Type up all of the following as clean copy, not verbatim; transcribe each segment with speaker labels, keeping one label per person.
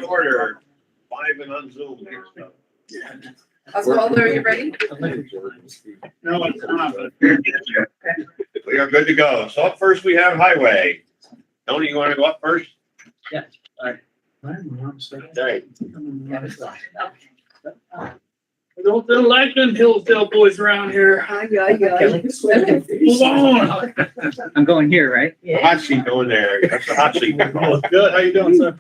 Speaker 1: order, live and on Zoom here, so.
Speaker 2: Oswaldo, are you ready?
Speaker 1: No, it's not. We are good to go. So up first, we have highway. Tony, you wanna go up first?
Speaker 3: Yeah, all right.
Speaker 1: Okay.
Speaker 3: Don't like them Hillsdale boys around here. Move on. I'm going here, right?
Speaker 1: The hot seat going there. That's the hot seat.
Speaker 3: Good, how you doing, sir?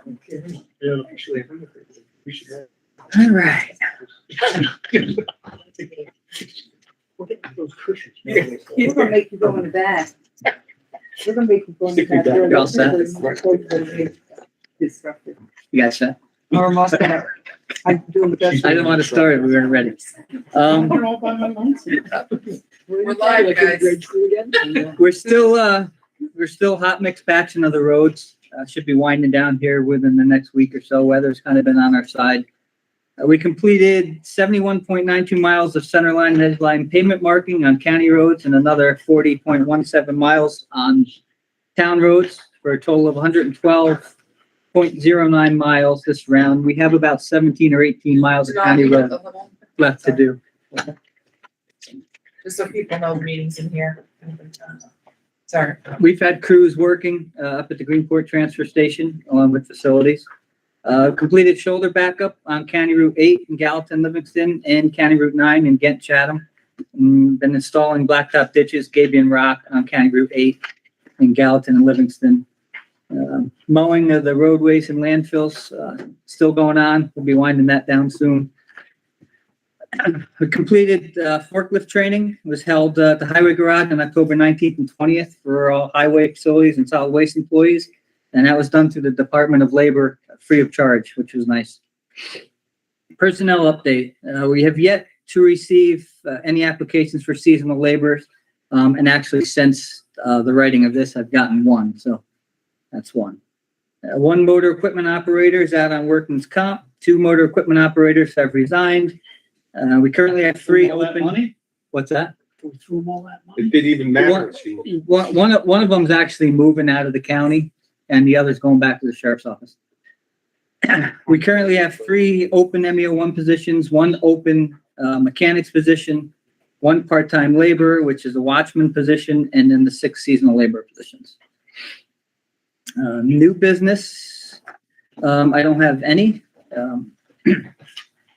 Speaker 3: All right.
Speaker 2: We're gonna make you go in the back. We're gonna make you go in the back.
Speaker 3: You all set?
Speaker 2: Disruptive.
Speaker 3: You guys set?
Speaker 2: Or I'm also gonna, I'm doing the best.
Speaker 3: I didn't want to start it. We weren't ready.
Speaker 2: We're live, guys.
Speaker 3: We're still hot mix batching of the roads. Should be winding down here within the next week or so. Weather's kind of been on our side. We completed 71.92 miles of center line and edge line pavement marking on county roads and another 40.17 miles on town roads for a total of 112.09 miles this round. We have about 17 or 18 miles of county road left to do.
Speaker 2: Just so people know the meeting's in here. Sorry.
Speaker 3: We've had crews working up at the Greenport Transfer Station along with facilities. Completed shoulder backup on County Route 8 in Gallatin, Livingston, and County Route 9 in Ghent, Chatham. Been installing blacktop ditches, Gabion Rock on County Route 8 in Gallatin and Livingston. Mowing of the roadways and landfills still going on. We'll be winding that down soon. We completed forklift training. It was held at the Highway Garage on October 19th and 20th for all highway facilities and solid waste employees. And that was done through the Department of Labor free of charge, which was nice. Personnel update. We have yet to receive any applications for seasonal laborers. And actually since the writing of this, I've gotten one. So that's one. One motor equipment operator is out on workman's comp. 2 motor equipment operators have resigned. We currently have 3 open. What's that?
Speaker 1: It didn't even matter.
Speaker 3: One of them's actually moving out of the county and the other's going back to the sheriff's office. We currently have 3 open MEO1 positions, 1 open mechanics position, 1 part-time laborer, which is a watchman position, and then the 6 seasonal labor positions. New business, I don't have any.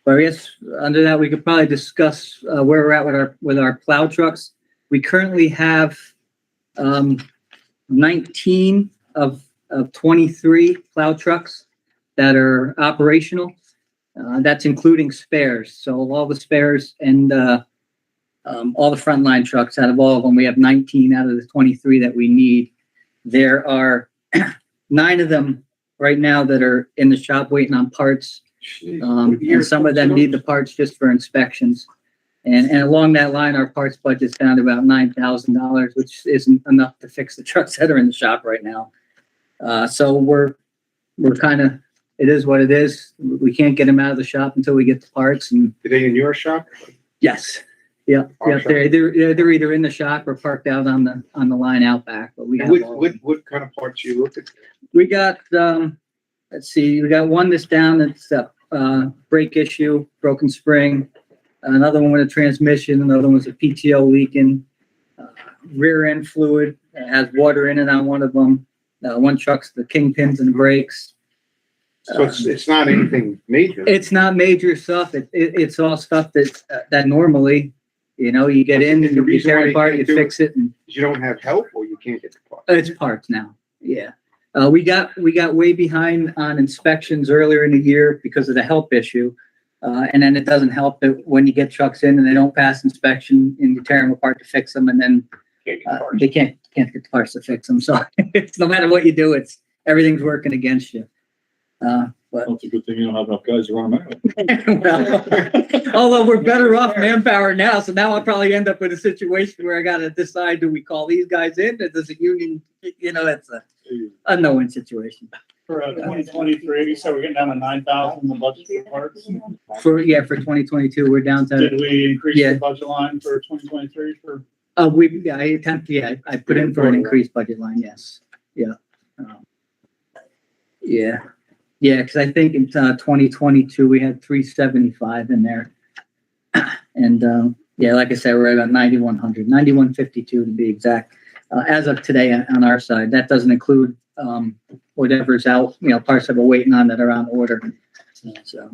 Speaker 3: But I guess under that, we could probably discuss where we're at with our plow trucks. We currently have 19 of 23 plow trucks that are operational. That's including spares. So all the spares and all the frontline trucks, out of all of them, we have 19 out of the 23 that we need. There are 9 of them right now that are in the shop waiting on parts. And some of them need the parts just for inspections. And along that line, our parts budget's down to about $9,000, which isn't enough to fix the trucks that are in the shop right now. So we're kind of, it is what it is. We can't get them out of the shop until we get the parts. And
Speaker 1: Are they in your shop?
Speaker 3: yes, yeah, they're either in the shop or parked out on the line out back. But we have
Speaker 1: What kind of parts are you looking for?
Speaker 3: we got let's see, we got one that's down. That's brake issue, broken spring. Another one with a transmission. Another one was a PTO leaking. Rear end fluid. It has water in it on one of them. One truck's the kingpins and the brakes.
Speaker 1: So it's not anything major.
Speaker 3: It's not major stuff. It's all stuff that normally, you get in and you tear it apart, you fix it, and
Speaker 1: You don't have help or you can't get the parts?
Speaker 3: it's parts now. Yeah. We got way behind on inspections earlier in the year because of the help issue. And then it doesn't help that when you get trucks in and they don't pass inspection and you tear them apart to fix them, and then they can't get the parts to fix them. So it's no matter what you do, everything's working against you. But
Speaker 4: It's a good thing you don't have enough guys to run them out.
Speaker 3: well, although we're better off manpower now, so now I'll probably end up in a situation where I got to decide: do we call these guys in? Or does the union? That's a unknown situation.
Speaker 5: For 2023, so we're getting down to 9,000 in the budget for parts.
Speaker 3: For 2022, we're down to.
Speaker 5: Did we increase
Speaker 3: Yeah.
Speaker 5: the budget line for 2023 for?
Speaker 3: I put in for an increased budget line. Yes. Yeah. Yeah, because I think in 2022, we had 375 in there. And yeah, like I said, we're at about 9,100, 9,152 to be exact, as of today on our side. That doesn't include whatever's out, parts that we're waiting on that are on order. So,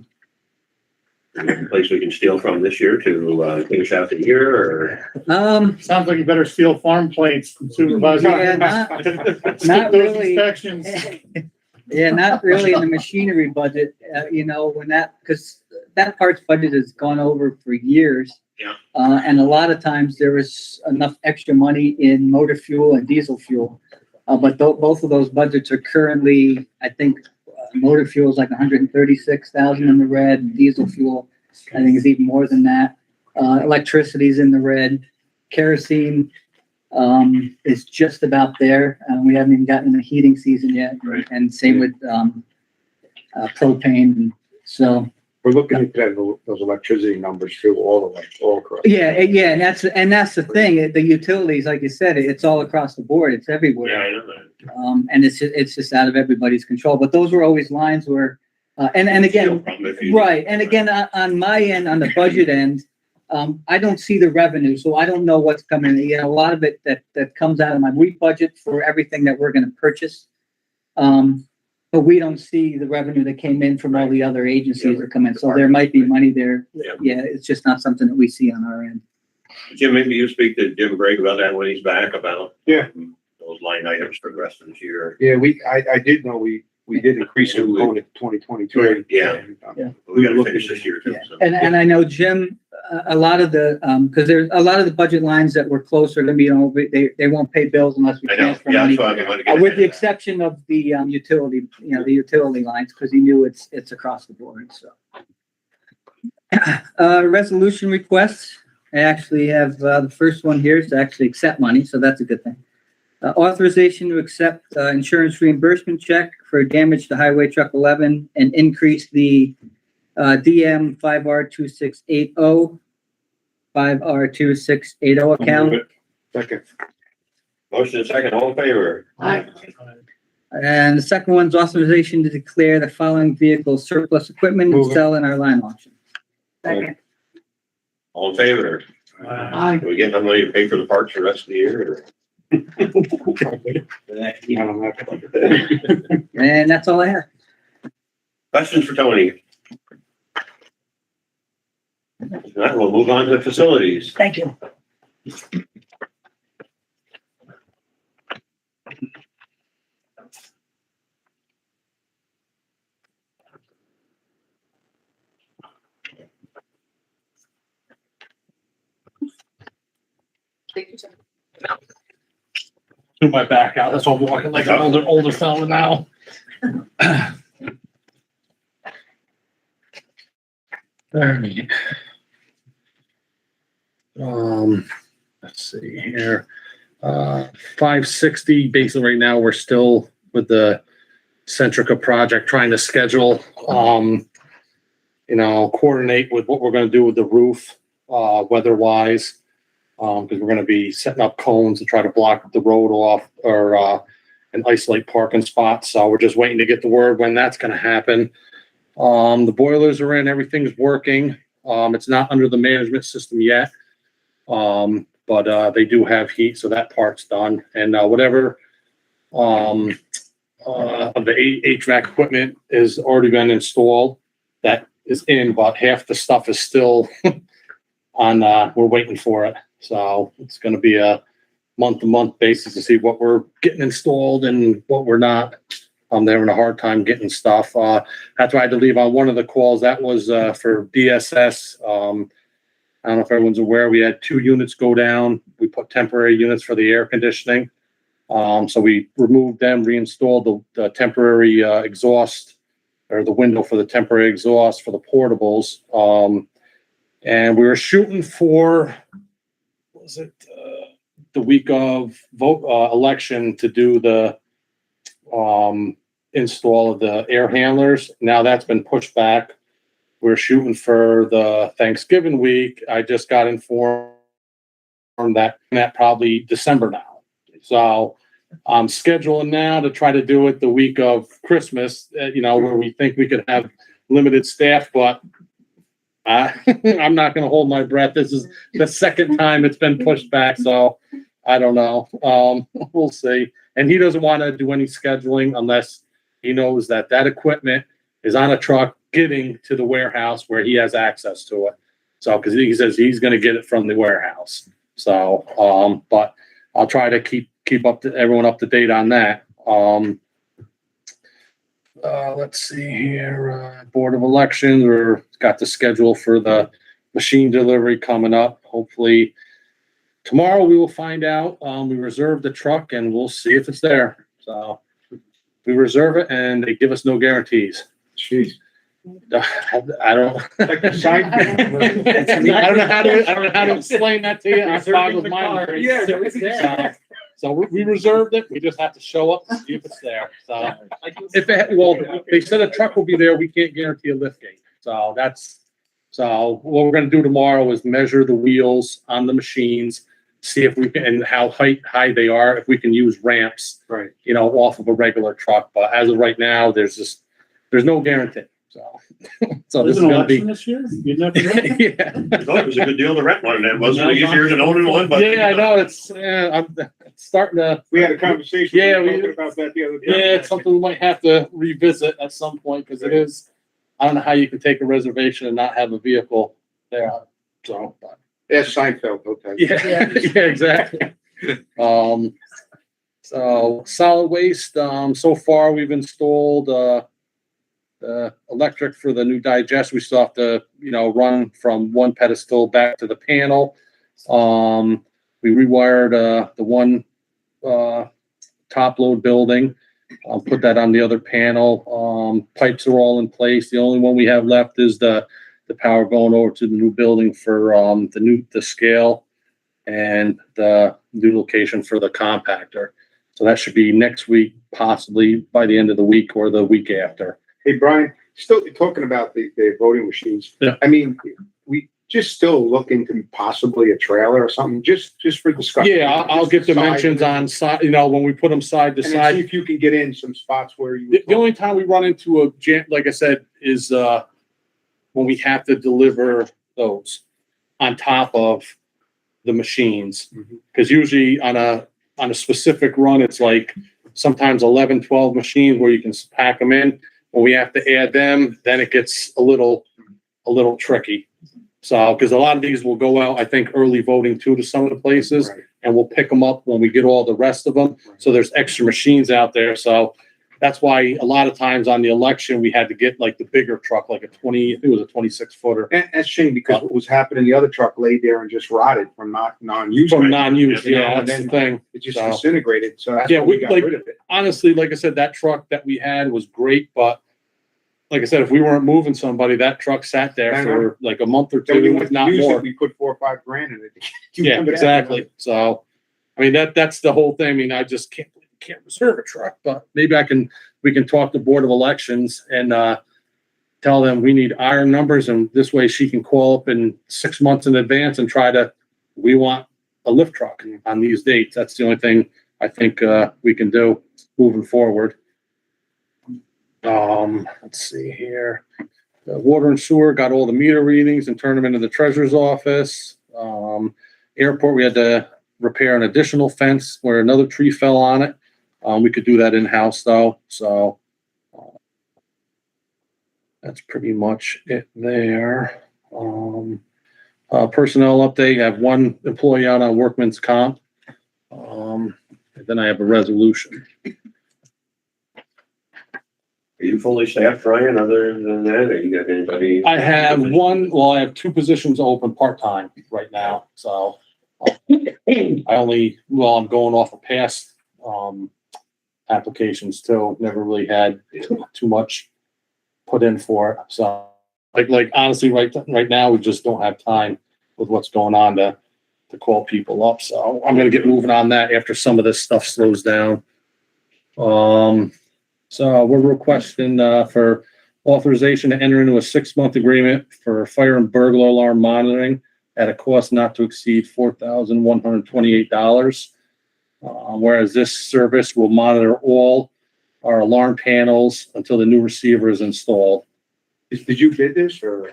Speaker 1: Any place we can steal from this year to finish out the year, or?
Speaker 5: Sounds like you better steal farm plates from Supervisor.
Speaker 3: Yeah,
Speaker 5: Skip
Speaker 3: not
Speaker 5: those
Speaker 3: really.
Speaker 5: inspections.
Speaker 3: Yeah, not really in the machinery budget, because that part's budget has gone over for years.
Speaker 1: Yeah.
Speaker 3: And a lot of times there was enough extra money in motor fuel and diesel fuel. But both of those budgets are currently, I think, motor fuel is like 136,000 in the red, and diesel fuel, I think, is even more than that. Electricity's in the red, kerosene is just about there. We haven't even gotten in the heating season yet.
Speaker 1: Right.
Speaker 3: And same with propane. So
Speaker 6: We're looking at those electricity numbers too, all across.
Speaker 3: yeah, and that's the thing. The utilities, like you said, it's all across the board. It's everywhere.
Speaker 1: Yeah, I know that.
Speaker 3: And it's just out of everybody's control. But those were always lines where, and
Speaker 1: Steal
Speaker 3: again,
Speaker 1: from if you-
Speaker 3: right. And again, on my end, on the budget end, I don't see the revenue, so I don't know what's coming. A lot of it that comes out of my week budget for everything that we're going to purchase. But we don't see the revenue that came in from all the other agencies that come in. So there might be money there.
Speaker 1: Yeah.
Speaker 3: Yeah, it's just not something that we see on our end.
Speaker 1: Jim, maybe you speak to Jim Gregg about that when he's back, about
Speaker 6: Yeah.
Speaker 1: those line items for the rest of this year.
Speaker 6: Yeah, I did know we did increase the component 2023.
Speaker 1: Yeah.
Speaker 6: And,
Speaker 3: Yeah.
Speaker 1: We gotta finish this year too.
Speaker 3: Yeah.
Speaker 1: So.
Speaker 3: And I know Jim, a lot of the, because there's a lot of the budget lines that were close are going to be, they won't pay bills unless we
Speaker 1: I know,
Speaker 3: transfer
Speaker 1: yeah,
Speaker 3: money.
Speaker 1: that's why I'm gonna get.
Speaker 3: With the
Speaker 1: ahead of that.
Speaker 3: exception of the utility, the utility lines, because he knew it's across the board, so. Resolution requests, I actually have, the first one here is to actually accept money, so that's a good thing. Authorization to accept, insurance reimbursement check for damage to Highway Truck 11 and increase the, DM 5R2680, 5R2680 account.
Speaker 6: Second.
Speaker 1: Motion and second, all in favor?
Speaker 3: And the second one's authorization to declare the following vehicles surplus equipment and
Speaker 6: Move it.
Speaker 3: sell in our line auction.
Speaker 2: Second.
Speaker 1: All in favor?
Speaker 2: Aye.
Speaker 1: Are we getting enough money to pay for the parts for the rest of the year, or?
Speaker 3: And that's all I have.
Speaker 1: Questions for Tony? If not, we'll move on to facilities.
Speaker 3: Thank you.
Speaker 5: Threw my back out. That's why I'm walking like an older fella now.
Speaker 7: Alright. Let's see here. 560, basically right now, we're still with the Centrica project, trying to schedule, coordinate with what we're gonna do with the roof, weather-wise. Because we're gonna be setting up cones to try to block the road off or, and isolate parking spots. So we're just waiting to get the word when that's gonna happen. The boilers are in, everything's working. It's not under the management system yet. But they do have heat, so that part's done. And whatever of the HVAC equipment is already been installed, that is in, but half the stuff is still on, we're waiting for it. So it's gonna be a month-to-month basis to see what we're getting installed and what we're not. They're having a hard time getting stuff. That's why I had to leave on one of the calls. That was for DSS. I don't know if everyone's aware, we had 2 units go down. We put temporary units for the air conditioning. So we removed them, reinstalled the temporary exhaust or the window for the temporary exhaust for the portables. And we were shooting for, what was it, the week of election to do the install of the air handlers. Now that's been pushed back. We're shooting for the Thanksgiving week. I just got informed that probably December now. So I'm scheduling now to try to do it the week of Christmas, where we think we could have limited staff, but I'm not gonna hold my breath. This is the second time it's been pushed back, so I don't know. We'll see. And he doesn't want to do any scheduling unless he knows that equipment is on a truck getting to the warehouse where he has access to it. So, because he says he's going to get it from the warehouse. So, but I'll try to keep everyone up to date on that. Let's see here. Board of Elections, we're got the schedule for the machine delivery coming up. Hopefully tomorrow we will find out. We reserved the truck and we'll see if it's there. So we reserve it and they give us no guarantees.
Speaker 6: Jeez.
Speaker 7: I don't.
Speaker 6: Like the side.
Speaker 7: I don't know how to explain that to you. I boggles my brain.
Speaker 6: Yeah.
Speaker 7: So we reserved it. We just have to show up and see if it's there. So they said a truck will be there. We can't guarantee a lift gate. So what we're going to do tomorrow is measure the wheels on the machines, see if we can, and how high they are, if we can use ramps,
Speaker 6: Right.
Speaker 7: Off of a regular truck. But as of right now, there's no guarantee. So this
Speaker 5: There's
Speaker 7: is
Speaker 5: an
Speaker 7: going to be.
Speaker 5: election this year? You never know.
Speaker 7: Yeah.
Speaker 1: I thought it was a good deal to rent one, and it wasn't easier than owning one, but.
Speaker 7: Yeah, I know. It's starting to.
Speaker 6: We had a conversation.
Speaker 7: Yeah,
Speaker 6: we were
Speaker 7: we-
Speaker 6: talking about that the other day.
Speaker 7: Yeah, it's something we might have to revisit at some point because it is. I don't know how you can take a reservation and not have a vehicle there. So, but,
Speaker 6: Yeah, Seinfeld, okay.
Speaker 7: yeah, yeah, exactly. So solid waste. So far we've installed electric for the new digest. We still have to, run from one pedestal back to the panel. We rewired the one top load building. I'll put that on the other panel. Pipes are all in place. The only one we have left is the power going over to the new building for the scale and the new location for the compactor. So that should be next week, possibly by the end of the week or the week after.
Speaker 6: Hey, Brian, still talking about the voting machines.
Speaker 7: Yeah.
Speaker 6: I mean, we just still looking to possibly a trailer or something, just for discussion.
Speaker 7: Yeah, I'll get dimensions on side, when we put them side to
Speaker 6: And then see
Speaker 7: side.
Speaker 6: if you can get in some spots where you.
Speaker 7: The only time we run into a jam, like I said, is when we have to deliver those on top of the machines.
Speaker 6: Mhm.
Speaker 7: Because usually on a specific run, it's like sometimes 11, 12 machines where you can pack them in. When we have to add them, then it gets a little tricky. So, because a lot of these will go out, I think, early voting too to some of the places,
Speaker 6: Right.
Speaker 7: and we'll pick them up when we get all the rest of them. So there's extra machines out there. So that's why a lot of times on the election, we had to get like the bigger truck, like I think it was a 26 footer.
Speaker 6: And that's a shame because what was happening, the other truck laid there and just rotted from non-use.
Speaker 7: From non-use,
Speaker 6: You know,
Speaker 7: yeah,
Speaker 6: and
Speaker 7: that's the
Speaker 6: then
Speaker 7: thing.
Speaker 6: It just
Speaker 7: So-
Speaker 6: disintegrated, so that's
Speaker 7: Yeah,
Speaker 6: why
Speaker 7: we,
Speaker 6: we got
Speaker 7: like-
Speaker 6: rid of it.
Speaker 7: Honestly, like I said, that truck that we had was great, but like I said, if we weren't moving somebody, that truck sat there
Speaker 6: I
Speaker 7: for like a month or
Speaker 6: Then when we
Speaker 7: two,
Speaker 6: went
Speaker 7: if
Speaker 6: to
Speaker 7: not
Speaker 6: use it,
Speaker 7: more.
Speaker 6: we put $4 or $5 grand in it.
Speaker 7: Yeah, exactly. So, I mean, that's the whole thing. I mean, I just can't reserve a truck, but maybe we can talk to Board of Elections and, tell them we need iron numbers and this way she can call up in 6 months in advance and we want a lift truck on these dates. That's the only thing I think, we can do moving forward. Let's see here. The water and sewer got all the meter readings and turned them into the treasurer's office. Airport, we had to repair an additional fence where another tree fell on it. We could do that in-house though, so. That's pretty much it there. Personnel update, I have one employee out on workman's comp. And then I have a resolution.
Speaker 1: Are you fully staffed, Ryan, other than that, or you got anybody?
Speaker 7: I have I have 2 positions open part-time right now, so. I'm going off of past, applications too, never really had too much put in for it, so. Like honestly, right now, we just don't have time with what's going on to call people up, so I'm gonna get moving on that after some of this stuff slows down. So we're requesting, for authorization to enter into a 6-month agreement for fire and burglar alarm monitoring at a cost not to exceed $4,128. Whereas this service will monitor all our alarm panels until the new receiver is installed.
Speaker 6: Did you bid this or?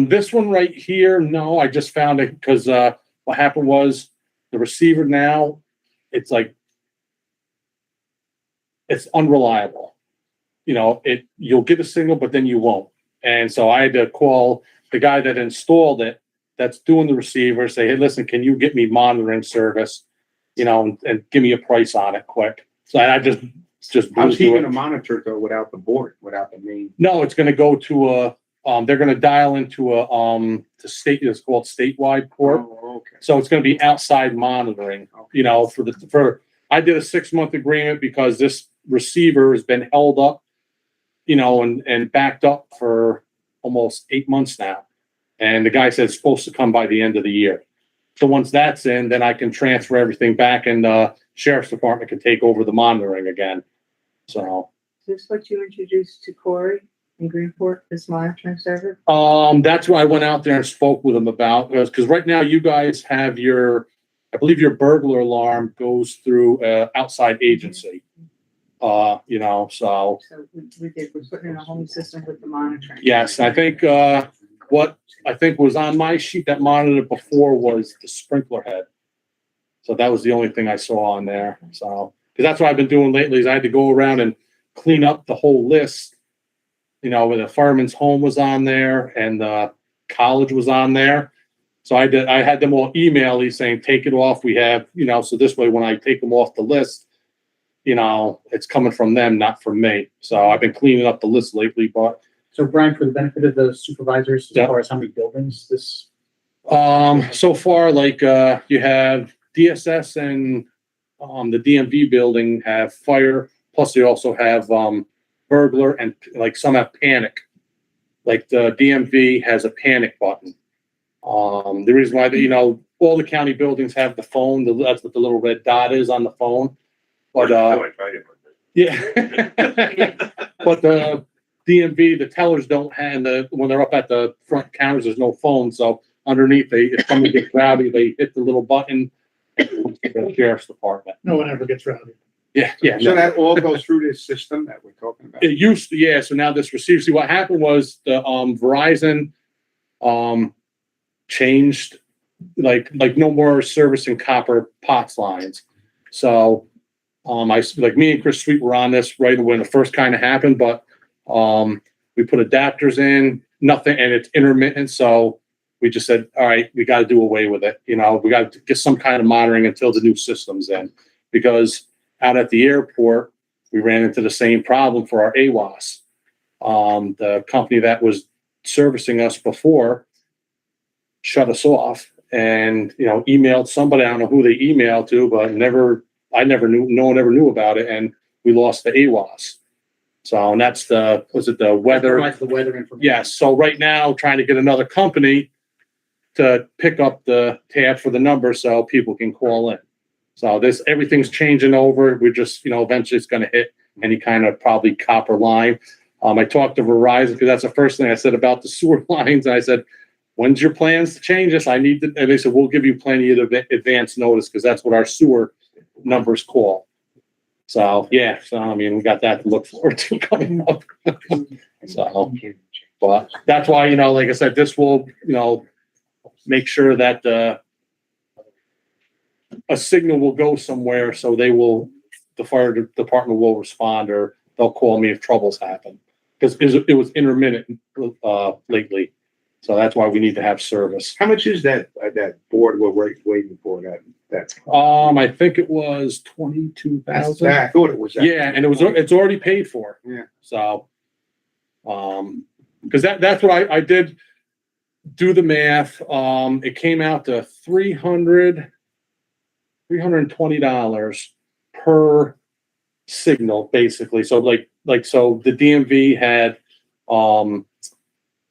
Speaker 7: This one right here, no, I just found it because, what happened was the receiver now, it's like, it's unreliable. You know, you'll get a signal, but then you won't. And so I had to call the guy that installed it, that's doing the receiver, say, hey, listen, can you get me monitoring service? You know, and give me a price on it quick. So I just
Speaker 6: How's he
Speaker 7: blew
Speaker 6: gonna
Speaker 7: through it.
Speaker 6: monitor though without the board, without the main?
Speaker 7: No, it's gonna go to they're gonna dial into the state, it's called statewide port.
Speaker 6: Oh, okay.
Speaker 7: So it's gonna be outside monitoring, you know, I did a 6-month agreement because this receiver has been held up, you know, and backed up for almost 8 months now. And the guy said it's supposed to come by the end of the year. So once that's in, then I can transfer everything back and the sheriff's department can take over the monitoring again. So,
Speaker 2: Is this what you introduced to Corey in Greenport, this monitoring service?
Speaker 7: that's what I went out there and spoke with him about, because right now you guys have I believe your burglar alarm goes through outside agency. You know, so
Speaker 2: So we did, we're putting in a home system with the monitoring.
Speaker 7: yes, I think, what I think was on my sheet that monitored before was the sprinkler head. So that was the only thing I saw on there. So, because that's what I've been doing lately is I had to go around and clean up the whole list. You know, where the fireman's home was on there and the college was on there. So I had them all email me saying, take it off. We have, you know, so this way when I take them off the list, you know, it's coming from them, not from me. So I've been cleaning up the list lately, but
Speaker 8: So Brian, for the benefit of the supervisors, as
Speaker 7: Yeah.
Speaker 8: far as how many buildings this,
Speaker 7: so far, like, you have DSS and, the DMV building have fire, plus they also have, burglar and like some have panic. Like the DMV has a panic button. The reason why, you know, all the county buildings have the phone, that's what the little red dot is on the phone. But, yeah. But the DMV, the tellers don't have when they're up at the front counters, there's no phone. So underneath, if somebody gets rowdy, they hit the little button. The sheriff's department.
Speaker 8: no one ever gets rowdy.
Speaker 7: Yeah, yeah.
Speaker 6: So that all goes through this system that we're talking about?
Speaker 7: It used to, yeah. So now this receiver, see what happened was the, Verizon, changed like no more servicing copper POTS lines. So, like me and Chris Sweet were on this right when it first kind of happened, but, we put adapters in, nothing, and it's intermittent. So we just said, all right, we got to do away with it. You know, we got to get some kind of monitoring until the new system's in, because out at the airport, we ran into the same problem for our AWAS. The company that was servicing us before shut us off and, you know, emailed somebody. I don't know who they emailed to, but I never knew, no one ever knew about it. And we lost the AWAS. So, and that's the weather?
Speaker 8: Provides the weather information.
Speaker 7: Yes. So right now, trying to get another company to pick up the tab for the number so people can call in. So everything's changing over. We're just, you know, eventually it's going to hit any kind of probably copper line. I talked to Verizon because that's the first thing I said about the sewer lines. And I said, when's your plans to change this? And they said, we'll give you plenty of advance notice because that's what our sewer numbers call. So, yeah, so I mean, we got that to look forward to coming up. So, but that's why, you know, like I said, this will, you know, make sure that a signal will go somewhere so the fire department will respond or they'll call me if troubles happen. Because it was intermittent lately. So that's why we need to have service.
Speaker 6: How much is that board we're waiting for that?
Speaker 7: I think it was 22,000.
Speaker 6: I thought it was that.
Speaker 7: Yeah, and it's already paid for.
Speaker 6: Yeah.
Speaker 7: So, because that's what I did do the math. It came out to $320 per signal, basically. So so the DMV had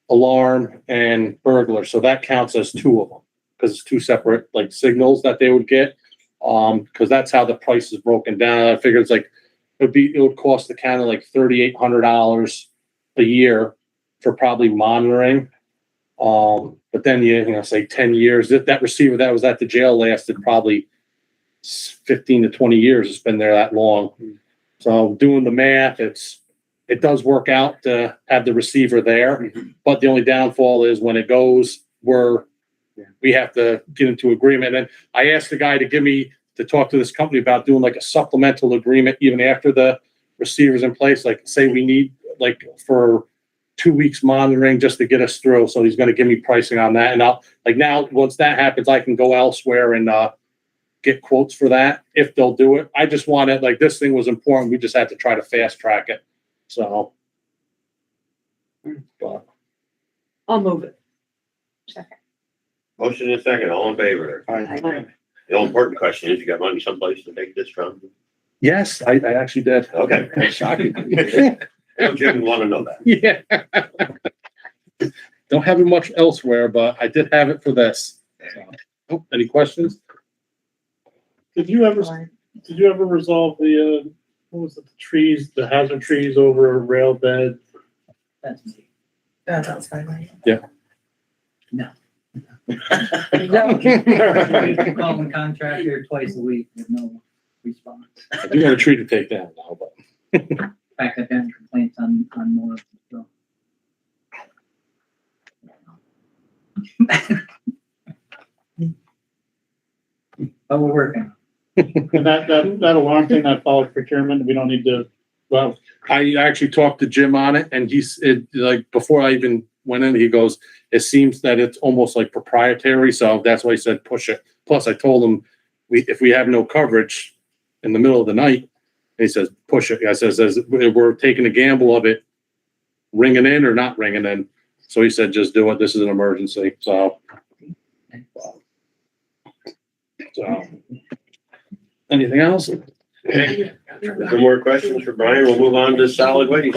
Speaker 7: alarm and burglar, so that counts as two of them because it's two separate like signals that they would get. Because that's how the price is broken down. I figured it's like it would cost the county like $3,800 a year for probably monitoring. But then you know, say 10 years, that receiver that was at the jail lasted probably 15 to 20 years. It's been there that long. So doing the math, it does work out to have the receiver there. But the only downfall is when it goes, we have to get into agreement. And I asked the guy to talk to this company about doing like a supplemental agreement even after the receiver's in place. Like say we need like for 2 weeks monitoring just to get us through. So he's going to give me pricing on that. And I'll like now, once that happens, I can go elsewhere and get quotes for that if they'll do it. I just wanted, like, this thing was important. We just had to try to fast track it. So. But
Speaker 2: I'll move it.
Speaker 1: Motion and second, all in favor.
Speaker 2: Aye.
Speaker 1: The all important question is, you got money someplace to take this from?
Speaker 7: yes, I actually did.
Speaker 1: Okay.
Speaker 7: Shocking.
Speaker 1: Jim didn't want to know that.
Speaker 7: Yeah. Don't have it much elsewhere, but I did have it for this. So, oh, any questions?
Speaker 5: Did you ever resolve the, what was it, the trees, the hazard trees over a rail bed?
Speaker 3: That's me.
Speaker 2: That's fine.
Speaker 3: No. Call the contractor twice a week with no response.
Speaker 7: I do have a tree to take down now, but.
Speaker 3: In fact, I've gotten complaints on more of them, so. But we're working.
Speaker 5: And that alarm thing, that followed procurement, we don't need to, well,
Speaker 7: I actually talked to Jim on it, and like, before I even went in, he goes, it seems that it's almost like proprietary, so that's why he said push it. Plus, I told him, if we have no coverage in the middle of the night, he says, push it. I says, we're taking a gamble of it ringing in or not ringing in. So he said, just do it. This is an emergency, so. Anything else?
Speaker 1: No more questions for Brian. We'll move on to solid waste.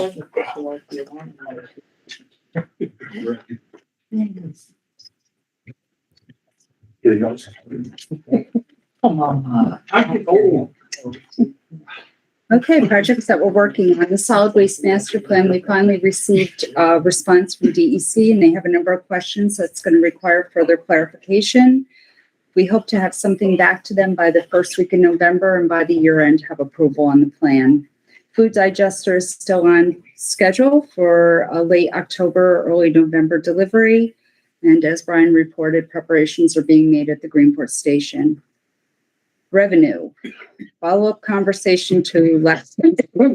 Speaker 2: Come on.
Speaker 3: Oh,
Speaker 9: Okay, projects that we're working on. The solid waste master plan, we finally received a response from DEC, and they have a number of questions that's going to require further clarification. We hope to have something back to them by the first week in November, and by the year end have approval on the plan. Food digester is still on schedule for a late October, early November delivery. And as Brian reported, preparations are being made at the Greenport station. Revenue, follow-up conversation to last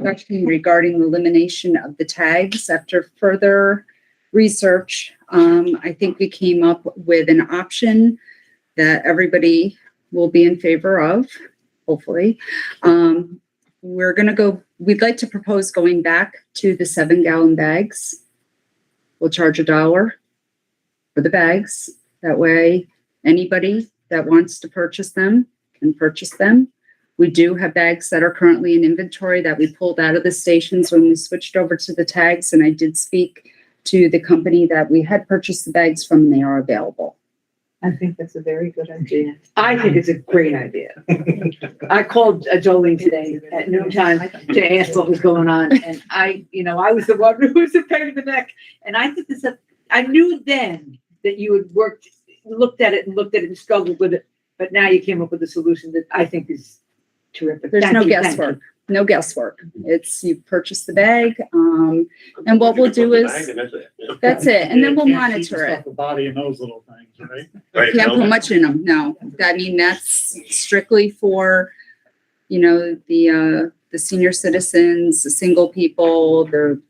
Speaker 9: question regarding the elimination of the tags. After further research, I think we came up with an option that everybody will be in favor of, hopefully. We'd like to propose going back to the 7-gallon bags. We'll charge $1 for the bags. That way, anybody that wants to purchase them can purchase them. We do have bags that are currently in inventory that we pulled out of the stations when we switched over to the tags, and I did speak to the company that we had purchased the bags from, and they are available.
Speaker 2: I think that's a very good idea. I think it's a great idea. I called Jolene today at noontime to ask what was going on, and I was the one who was a pain in the neck. And I think I knew then that you had looked at it and struggled with it, but now you came up with a solution that I think is terrific.
Speaker 9: There's
Speaker 2: Thank
Speaker 9: no
Speaker 2: you, thank
Speaker 9: guesswork.
Speaker 2: you.
Speaker 9: No guesswork. It's you purchase the bag, and what we'll do is that's it, and then we'll
Speaker 5: Can't keep
Speaker 9: monitor
Speaker 5: the
Speaker 9: it.
Speaker 5: stuff, the body and those little things, right?
Speaker 1: Right,
Speaker 9: Can't
Speaker 1: no?
Speaker 9: put much in them. No, I mean that's strictly for, the senior citizens, the single people, the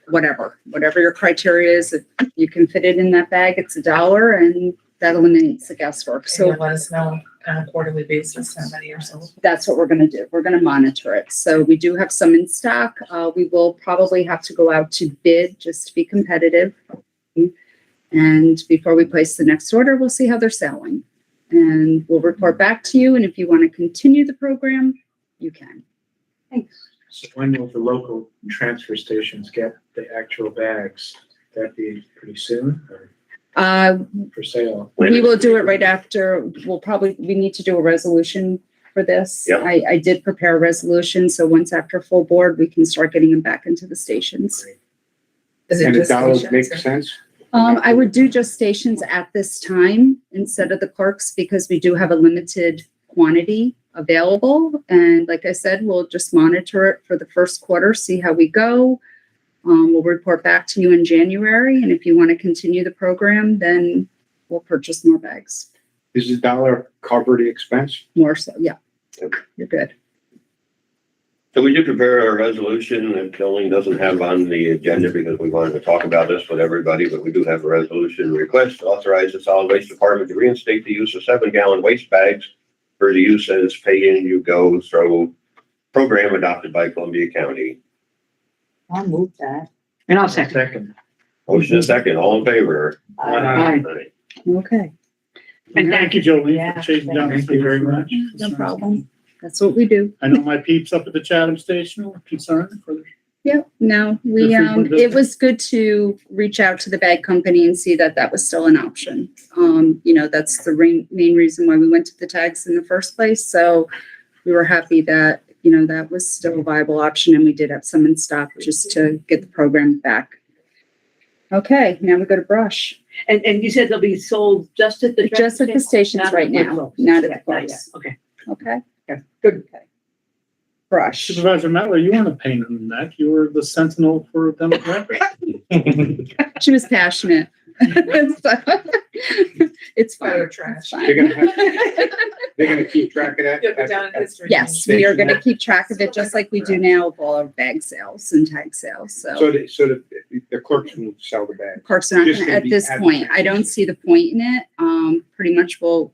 Speaker 9: whatever your criteria is. If you can fit it in that bag, it's $1, and that eliminates the guesswork.
Speaker 10: So
Speaker 9: So
Speaker 10: let us know on a quarterly basis how many are sold.
Speaker 9: that's what we're going to do. We're going to monitor it. So we do have some in stock. We will probably have to go out to bid just to be competitive. And before we place the next order, we'll see how they're selling. And we'll report back to you. And if you want to continue the program, you can. Thanks.
Speaker 8: So when will the local transfer stations get the actual bags? That'd be pretty soon or for sale?
Speaker 9: We will do it right after. We need to do a resolution for this.
Speaker 1: Yep.
Speaker 9: I did prepare a resolution. So once after full board, we can start getting them back into the stations.
Speaker 10: Is it
Speaker 6: And
Speaker 10: just
Speaker 6: $1
Speaker 10: stations
Speaker 6: makes
Speaker 10: or-
Speaker 6: sense?
Speaker 9: I would do just stations at this time instead of the clerks because we do have a limited quantity available. And like I said, we'll just monitor it for the first quarter, see how we go. We'll report back to you in January. And if you want to continue the program, then we'll purchase more bags.
Speaker 6: Does the dollar cover the expense?
Speaker 9: More so, yeah. You're good.
Speaker 1: So we did prepare a resolution that Jolene doesn't have on the agenda because we wanted to talk about this with everybody, but we do have a resolution request to authorize the solid waste department to reinstate the use of 7-gallon waste bags for the use as pay-in-you-go throw program adopted by Columbia County.
Speaker 2: I'll move that. And I'll second.
Speaker 8: Second.
Speaker 1: Motion is second, all in favor?
Speaker 2: Aye.
Speaker 9: Okay,
Speaker 5: And thank you, Jolene,
Speaker 2: Yeah,
Speaker 5: for chasing down.
Speaker 8: thank you very much.
Speaker 9: no problem. That's what we do.
Speaker 5: I know my peeps up at the Chatham station were concerned for the.
Speaker 9: Yeah, no, we,
Speaker 5: The frequent
Speaker 9: it
Speaker 5: visitor.
Speaker 9: was good to reach out to the bag company and see that that was still an option. That's the main reason why we went to the tags in the first place. So we were happy that, that was still a viable option, and we did have some in stock just to get the program back. Okay, now we go to brush.
Speaker 2: And you said they'll be sold just at the.
Speaker 9: Just at the stations
Speaker 2: Not
Speaker 9: right
Speaker 2: at the
Speaker 9: now,
Speaker 2: clubs.
Speaker 9: not at
Speaker 2: Yeah,
Speaker 9: the
Speaker 2: yet.
Speaker 9: clubs.
Speaker 2: Okay.
Speaker 9: Okay,
Speaker 2: Good.
Speaker 9: brush.
Speaker 5: Supervisor Mettler, you weren't a pain in the neck. You were the sentinel for Democratic.
Speaker 9: She was passionate. It's fine.
Speaker 10: Fire trash.
Speaker 9: It's fine.
Speaker 6: They're gonna keep track of that?
Speaker 10: You'll go down in history.
Speaker 9: Yes, we are gonna keep track of it just like we do now with all our bag sales and tag sales,
Speaker 6: So the clerks will sell the bag.
Speaker 9: Parks are not
Speaker 6: Just
Speaker 9: gonna,
Speaker 6: gonna
Speaker 9: at
Speaker 6: be
Speaker 9: this point, I don't see the point in it. Pretty much people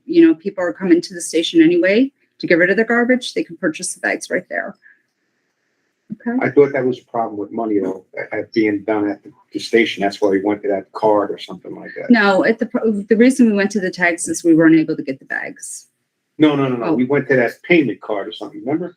Speaker 9: are coming to the station anyway to get rid of their garbage. They can purchase the bags right there. Okay,
Speaker 6: I thought that was a problem with money though, being done at the station. That's why we went to that card or something like that.
Speaker 9: no, the reason we went to the tags is we weren't able to get the bags.
Speaker 6: No.
Speaker 9: Oh.
Speaker 6: We went to that payment card or something, remember?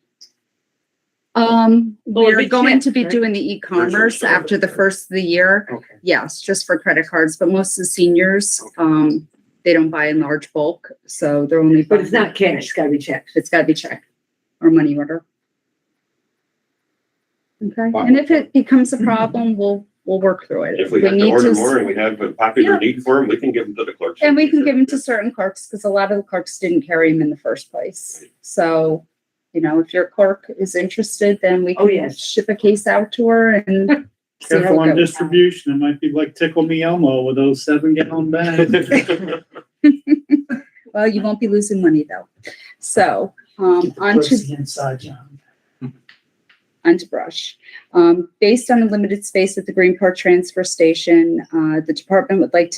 Speaker 9: We're
Speaker 2: big
Speaker 9: going to
Speaker 2: check,
Speaker 9: be
Speaker 2: right?
Speaker 9: doing the e-commerce after the first of the year.
Speaker 6: Okay.
Speaker 9: Yes, just for credit cards, but most of the seniors, they don't buy in large bulk, so they're only.
Speaker 2: But it's not cash, it's gotta be checked.
Speaker 9: It's gotta be checked or money order. Okay,
Speaker 6: Wow.
Speaker 9: and if it becomes a problem, we'll work through it.
Speaker 1: If we have to
Speaker 9: need
Speaker 1: order
Speaker 9: to-
Speaker 1: more and we have a popular need for them, we can give them to the clerks.
Speaker 9: And we can give them to certain clerks, because a lot of the clerks didn't carry them in the first place. So, if your clerk is interested, then we
Speaker 2: Oh,
Speaker 9: can
Speaker 2: yes.
Speaker 9: ship a case out to her and see
Speaker 5: Careful
Speaker 9: how
Speaker 5: on
Speaker 9: it goes.
Speaker 5: distribution. It might be like Tickle Me Elmo with those 7-gallon bags.
Speaker 9: Well, you won't be losing money though. So, on to
Speaker 5: the inside job.
Speaker 9: onto brush. Based on the limited space at the Greenport Transfer Station, the department would like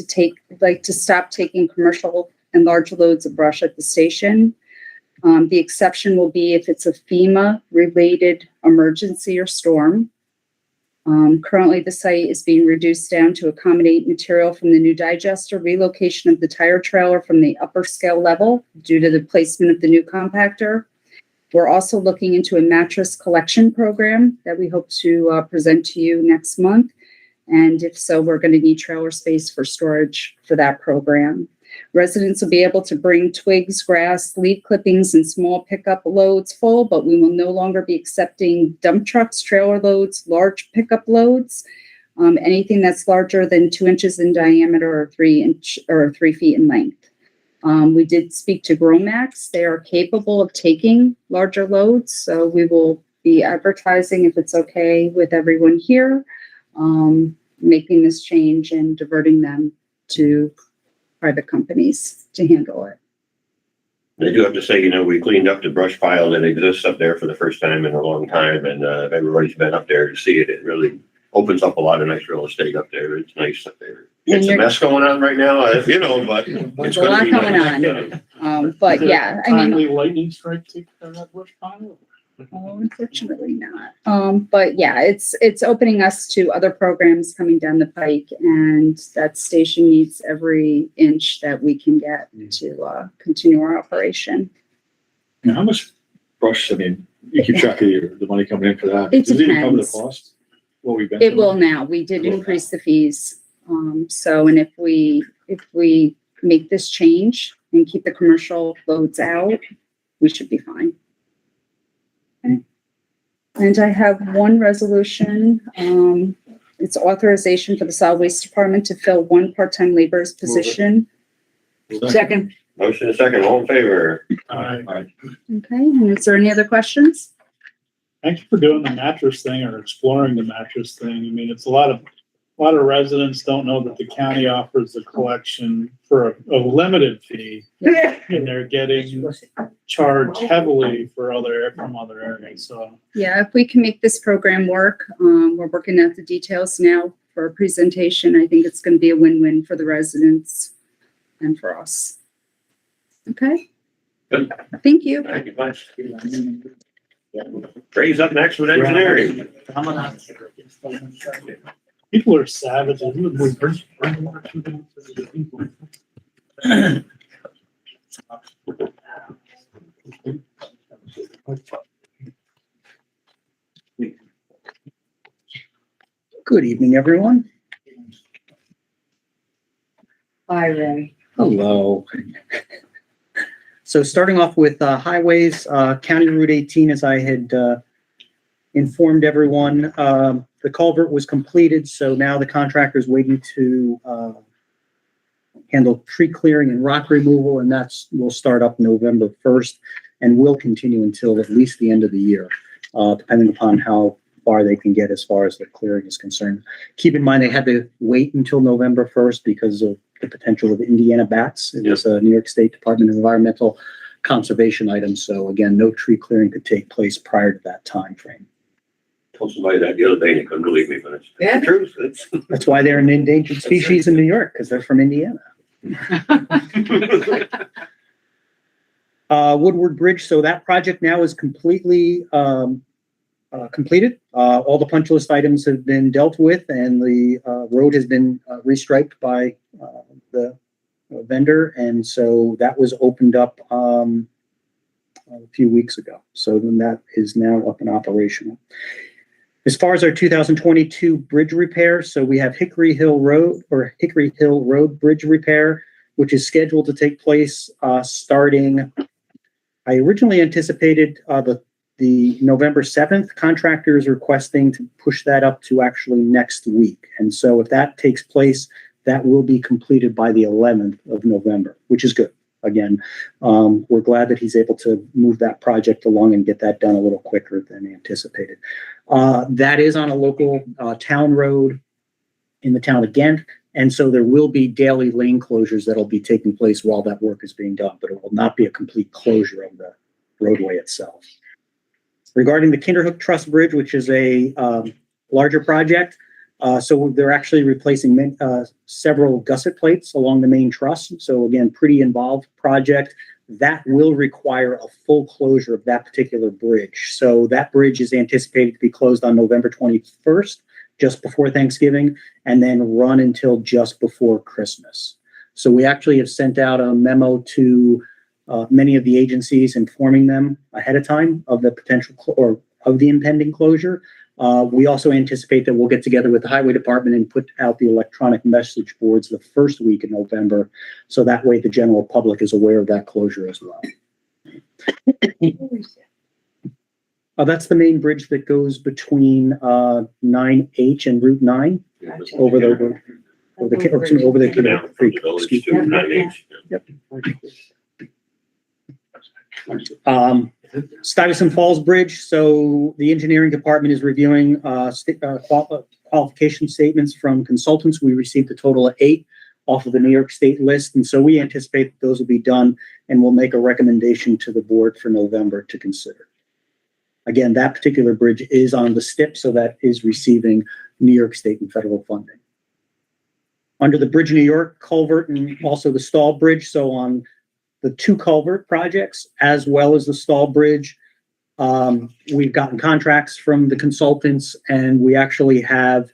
Speaker 9: to stop taking commercial and large loads of brush at the station. The exception will be if it's a FEMA-related emergency or storm. Currently, the site is being reduced down to accommodate material from the new digester, relocation of the tire trailer from the upper scale level due to the placement of the new compactor. We're also looking into a mattress collection program that we hope to present to you next month. And if so, we're going to need trailer space for storage for that program. Residents will be able to bring twigs, grass, leaf clippings, and small pickup loads full, but we will no longer be accepting dump trucks, trailer loads, large pickup loads, anything that's larger than 2 inches in diameter or 3 feet in length. We did speak to Gromax. They are capable of taking larger loads, so we will be advertising, if it's okay with everyone here, making this change and diverting them to private companies to handle it.
Speaker 1: I do have to say, we cleaned up the brush pile that exists up there for the first time in a long time. And if everybody's been up there to see it, it really opens up a lot of nice real estate up there. It's nice up there.
Speaker 9: And
Speaker 1: It's a
Speaker 9: you're-
Speaker 1: mess going on right now, but it's
Speaker 9: There's a
Speaker 1: gonna
Speaker 9: lot
Speaker 1: be
Speaker 9: going
Speaker 1: nice.
Speaker 9: on. But yeah, I mean,
Speaker 5: Timely lightning strike take care of that brush pile?
Speaker 9: oh, unfortunately not. But yeah, it's opening us to other programs coming down the pike, and that station needs every inch that we can get to continue our operation.
Speaker 4: And how much brush, you keep track of the money coming in for that?
Speaker 9: It
Speaker 4: Does it even cover the
Speaker 9: depends.
Speaker 4: cost? What we've been
Speaker 9: It
Speaker 4: through?
Speaker 9: will now. We did increase the fees. And if we make this change and keep the commercial loads out, we should be fine. Okay. And I have one resolution. It's authorization for the solid waste department to fill one part-time laborer's position.
Speaker 2: Second.
Speaker 1: Motion is second, all in favor?
Speaker 9: Okay, and is there any other questions?
Speaker 5: Thank you for doing the mattress thing or exploring the mattress thing. I mean, it's a lot of residents don't know that the county offers the collection for a limited fee. And they're getting charged heavily from other areas, so.
Speaker 9: Yeah, if we can make this program work, we're working out the details now for a presentation. I think it's gonna be a win-win for the residents and for us. Okay?
Speaker 1: Good.
Speaker 9: Thank you.
Speaker 1: Thank you much. Ray's up next with engineering.
Speaker 5: People are savages.
Speaker 3: Good evening, everyone.
Speaker 2: Hi, Ray.
Speaker 3: Hello. So starting off with highways, County Route 18, as I had informed everyone, the culvert was completed, so now the contractor is waiting to handle tree clearing and rock removal, and will start up November 1st and will continue until at least the end of the year, depending upon how far they can get as far as the clearing is concerned. Keep in mind, they had to wait until November 1st because of the potential of Indiana bats. It was a New York State Department of Environmental Conservation item. So again, no tree clearing could take place prior to that time frame.
Speaker 1: Told somebody that the other day and they couldn't believe me, but it's the truth.
Speaker 3: That's why they're an endangered species in New York, because they're from Indiana. Woodward Bridge. So that project now is completely completed. All the punch list items have been dealt with, and the road has been restriped by the vendor, and so that was opened up a few weeks ago. So then that is now up and operational. As far as our 2022 bridge repair, so we have Hickory Hill Road Bridge repair, which is scheduled to take place starting. I originally anticipated the November 7th. Contractor is requesting to push that up to actually next week. And so if that takes place, that will be completed by the 11th of November, which is good. Again, we're glad that he's able to move that project along and get that done a little quicker than anticipated. That is on a local town road in the town of Ghent. And so there will be daily lane closures that'll be taking place while that work is being done, but it will not be a complete closure of the roadway itself. Regarding the Kinderhook Truss Bridge, which is a larger project, so they're actually replacing several gusset plates along the main truss. So again, pretty involved project. That will require a full closure of that particular bridge. So that bridge is anticipated to be closed on November 21st, just before Thanksgiving, and then run until just before Christmas. So we actually have sent out a memo to many of the agencies, informing them ahead of time of the potential or of the impending closure. We also anticipate that we'll get together with the highway department and put out the electronic message boards the first week in November. So that way the general public is aware of that closure as well. That's the main bridge that goes between 9H and Route 9 over the creek. Excuse me. Yep. Stuyvesant Falls Bridge. So the engineering department is reviewing qualification statements from consultants. We received a total of 8 off of the New York State list, and so we anticipate that those will be done, and we'll make a recommendation to the board for November to consider. Again, that particular bridge is on the STIP, so that is receiving New York State and federal funding. Under the Bridge New York culvert and also the Stall Bridge, so on the 2 culvert projects as well as the Stall Bridge, we've gotten contracts from the consultants, and we actually have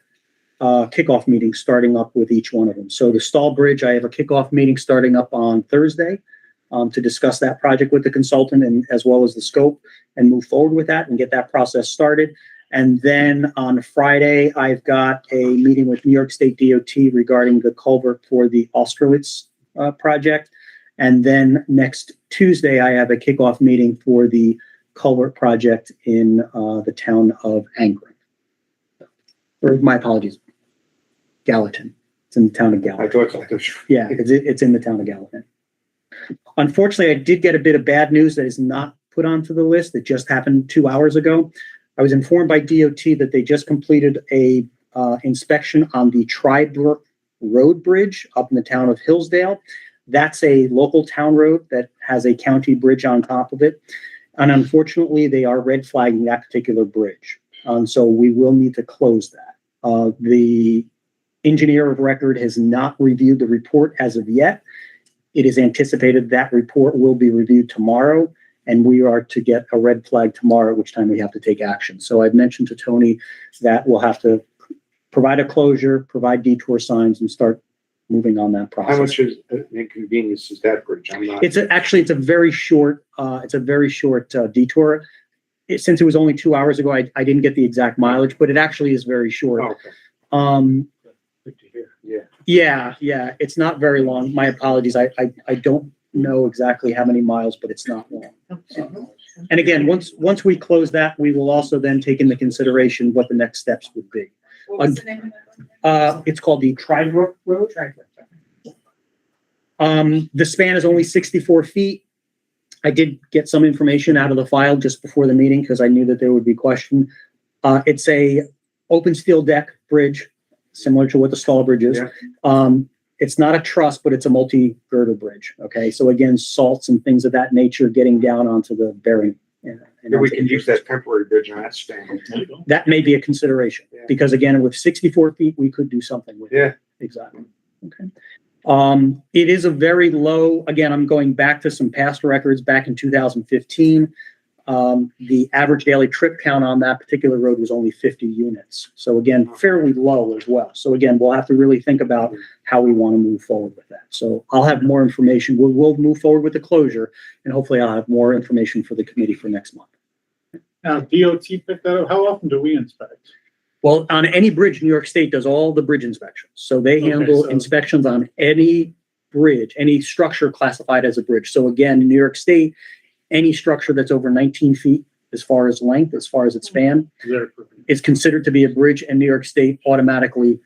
Speaker 3: kickoff meetings starting up with each one of them. So the Stall Bridge, I have a kickoff meeting starting up on Thursday to discuss that project with the consultant and as well as the scope, and move forward with that and get that process started. And then on Friday, I've got a meeting with New York State DOT regarding the culvert for the Austerlitz project. And then next Tuesday, I have a kickoff meeting for the culvert project in the town of Angren. Or my apologies, Gallatin. It's in the town of Gallatin.
Speaker 6: I thought it was.
Speaker 3: Yeah, it's in the town of Gallatin.
Speaker 11: Unfortunately, I did get a bit of bad news that is not put onto the list. It just happened 2 hours ago. I was informed by DOT that they just completed a inspection on the Trybrook Road Bridge up in the town of Hillsdale. That's a local town road that has a county bridge on top of it. And unfortunately, they are red flagging that particular bridge. So we will need to close that. The engineer of record has not reviewed the report as of yet. It is anticipated that report will be reviewed tomorrow, and we are to get a red flag tomorrow, at which time we have to take action. So I've mentioned to Tony that we'll have to provide a closure, provide detour signs, and start moving on that process.
Speaker 6: How much is an inconvenience is that bridge? I'm not.
Speaker 11: It's a very short detour. Since it was only 2 hours ago, I didn't get the exact mileage, but it actually is very short.
Speaker 6: Oh, okay.
Speaker 8: Good to hear.
Speaker 11: Yeah, it's not very long. My apologies. I don't know exactly how many miles, but it's not long. And again, once we close that, we will also then take into consideration what the next steps would be.
Speaker 10: What was the name of that one?
Speaker 11: It's called the Trybrook Road. The span is only 64 feet. I did get some information out of the file just before the meeting because I knew that there would be question. It's a open steel deck bridge, similar to what the Stall Bridge is.
Speaker 6: Yeah.
Speaker 11: It's not a truss, but it's a multi-girder bridge. Okay, so again, salts and things of that nature getting down onto the bearing. And
Speaker 6: We can use that temporary bridge on that stand.
Speaker 11: that may be a consideration
Speaker 6: Yeah.
Speaker 11: because again, with 64 feet, we could do something with it.
Speaker 6: Yeah.
Speaker 11: Exactly. Okay. It is a very low, again, I'm going back to some past records back in 2015. The average daily trip count on that particular road was only 50 units. So again, fairly low as well. So again, we'll have to really think about how we want to move forward with that. So I'll have more information. We'll move forward with the closure and hopefully I'll have more information for the committee for next month.
Speaker 5: Now, DOT picked that up. How often do we inspect?
Speaker 11: Well, on any bridge, New York State does all the bridge inspections. So they
Speaker 5: Okay,
Speaker 11: handle
Speaker 5: so-
Speaker 11: inspections on any bridge, any structure classified as a bridge. So again, in New York State, any structure that's over 19 feet as far as length, as far as its span, is considered to be a bridge, and New York State automatically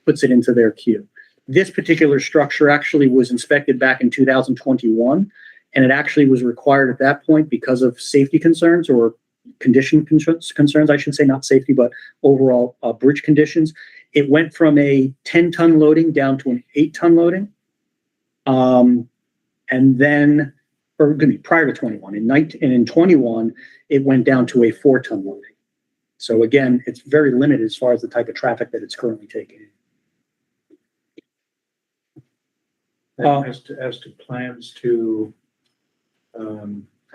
Speaker 11: puts it into their queue. This particular structure actually was inspected back in 2021, and it actually was required at that point because of safety concerns or condition concerns, I should say, not safety, but overall bridge conditions. It went from a 10-ton loading down to an 8-ton loading. And then, or excuse me, prior to 21, in 21, it went down to a 4-ton loading. So again, it's very limited as far as the type of traffic that it's currently taking.
Speaker 8: As to plans to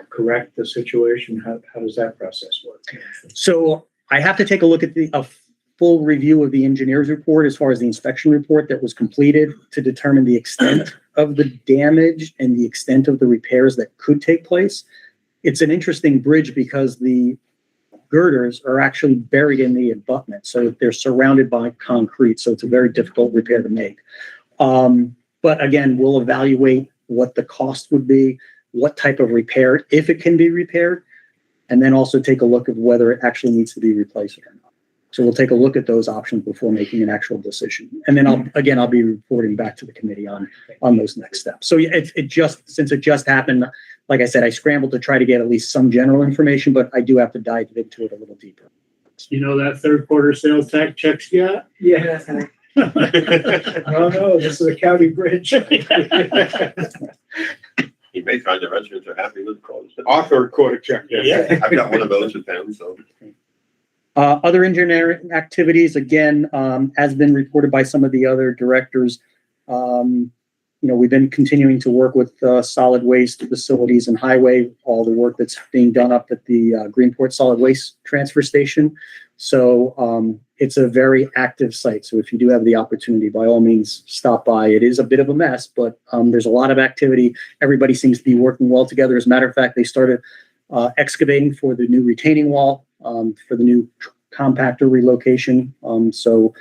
Speaker 8: correct the situation, how does that process work?
Speaker 11: So I have to take a look at a full review of the engineer's report as far as the inspection report that was completed to determine the extent of the damage and the extent of the repairs that could take place. It's an interesting bridge because the girders are actually buried in the abutment. So they're surrounded by concrete. So it's a very difficult repair to make. But again, we'll evaluate what the cost would be, what type of repair, if it can be repaired, and then also take a look at whether it actually needs to be replaced or not. So we'll take a look at those options before making an actual decision. And then I'll be reporting back to the committee on those next steps. So since it just happened, like I said, I scrambled to try to get at least some general information, but I do have to dive into it a little deeper.
Speaker 5: You know that third quarter sales tax checks yet?
Speaker 8: Yeah. Oh, no, this is a county bridge.
Speaker 1: You may find the residents are happy with calls.
Speaker 6: Author quarter check.
Speaker 1: Yeah, I've got one of those at town, so.
Speaker 11: Other engineering activities, again, has been reported by some of the other directors. We've been continuing to work with solid waste facilities and highway, all the work that's being done up at the Greenport Solid Waste Transfer Station. So it's a very active site. So if you do have the opportunity, by all means, stop by. It is a bit of a mess, but there's a lot of activity. Everybody seems to be working well together. As a matter of fact, they started excavating for the new retaining wall, for the new compactor relocation. So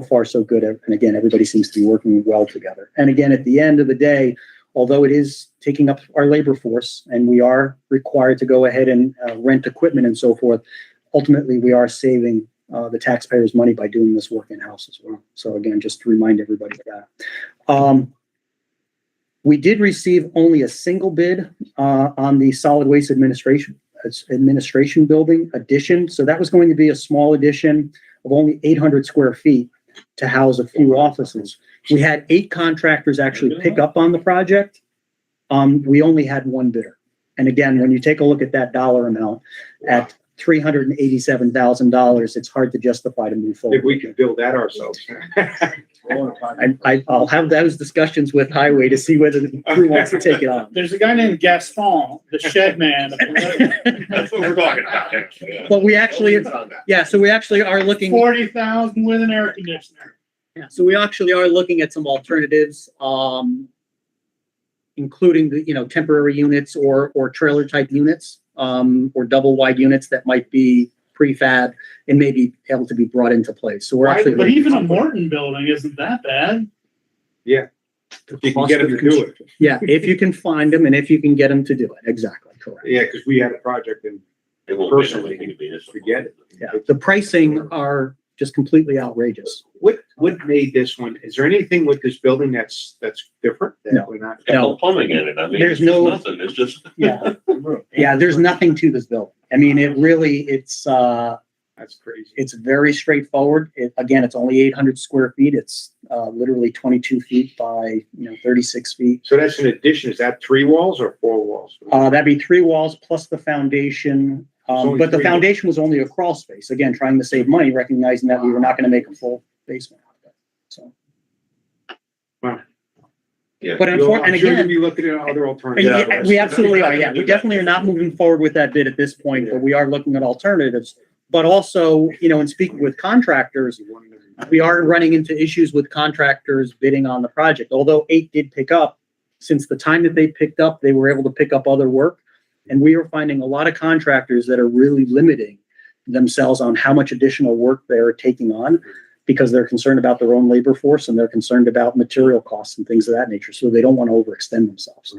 Speaker 11: far, so good. And again, everybody seems to be working well together. And again, at the end of the day, although it is taking up our labor force and we are required to go ahead and rent equipment and so forth, ultimately we are saving the taxpayers money by doing this work in-house as well. So again, just to remind everybody of that. We did receive only a single bid on the solid waste administration building addition. So that was going to be a small addition of only 800 square feet to house a few offices. We had 8 contractors actually pick up on the project. We only had one bidder. And again, when you take a look at that dollar amount at $387,000, it's hard to justify to move forward.
Speaker 6: If we could build that ourselves.
Speaker 11: I'll have those discussions with Highway to see whether the crew wants to take it on.
Speaker 5: There's a guy named Gaston, the shed man.
Speaker 1: That's what we're talking about.
Speaker 11: But we actually, yeah, so we actually are looking.
Speaker 5: 40,000 with an air conditioner.
Speaker 11: Yeah, so we actually are looking at some alternatives, including the, temporary units or trailer type units, or double wide units that might be prefab and maybe able to be brought into place. So we're actually.
Speaker 5: But even a Morton building isn't that bad.
Speaker 6: Yeah. If you can get them to do it.
Speaker 11: Yeah, if you can find them and if you can get them to do it. Exactly, correct.
Speaker 6: Yeah, because we had a project and
Speaker 1: It won't
Speaker 6: personally,
Speaker 1: be this.
Speaker 6: forget it.
Speaker 11: Yeah, the pricing are just completely outrageous.
Speaker 6: What made this one? Is there anything with this building that's different? That
Speaker 11: No.
Speaker 6: we're not.
Speaker 1: Got no plumbing in it. I mean,
Speaker 11: There's
Speaker 1: it's just
Speaker 11: no-
Speaker 1: nothing. It's just.
Speaker 11: Yeah. Yeah, there's nothing to this building. I mean, it's
Speaker 6: That's crazy.
Speaker 11: it's very straightforward. Again, it's only 800 square feet. It's literally 22 feet by 36 feet.
Speaker 6: So that's an addition. Is that 3 walls or 4 walls?
Speaker 11: That'd be 3 walls plus the foundation.
Speaker 6: only
Speaker 11: But the
Speaker 6: 3.
Speaker 11: foundation was only a crawl space. Again, trying to save money, recognizing that we were not going to make a full basement out of it. So,
Speaker 1: Yeah.
Speaker 11: but
Speaker 6: I'm
Speaker 11: unfortunately,
Speaker 6: sure
Speaker 11: and
Speaker 6: you'll
Speaker 11: again,
Speaker 6: be looking at other alternatives.
Speaker 11: yeah, we absolutely are. Yeah, we definitely are not moving forward with that bid at this point, but we are looking at alternatives. But also, in speaking with contractors, we are running into issues with contractors bidding on the project. Although 8 did pick up, since the time that they picked up, they were able to pick up other work. And we are finding a lot of contractors that are really limiting themselves on how much additional work they're taking on because they're concerned about their own labor force and they're concerned about material costs and things of that nature. So they don't want to overextend themselves.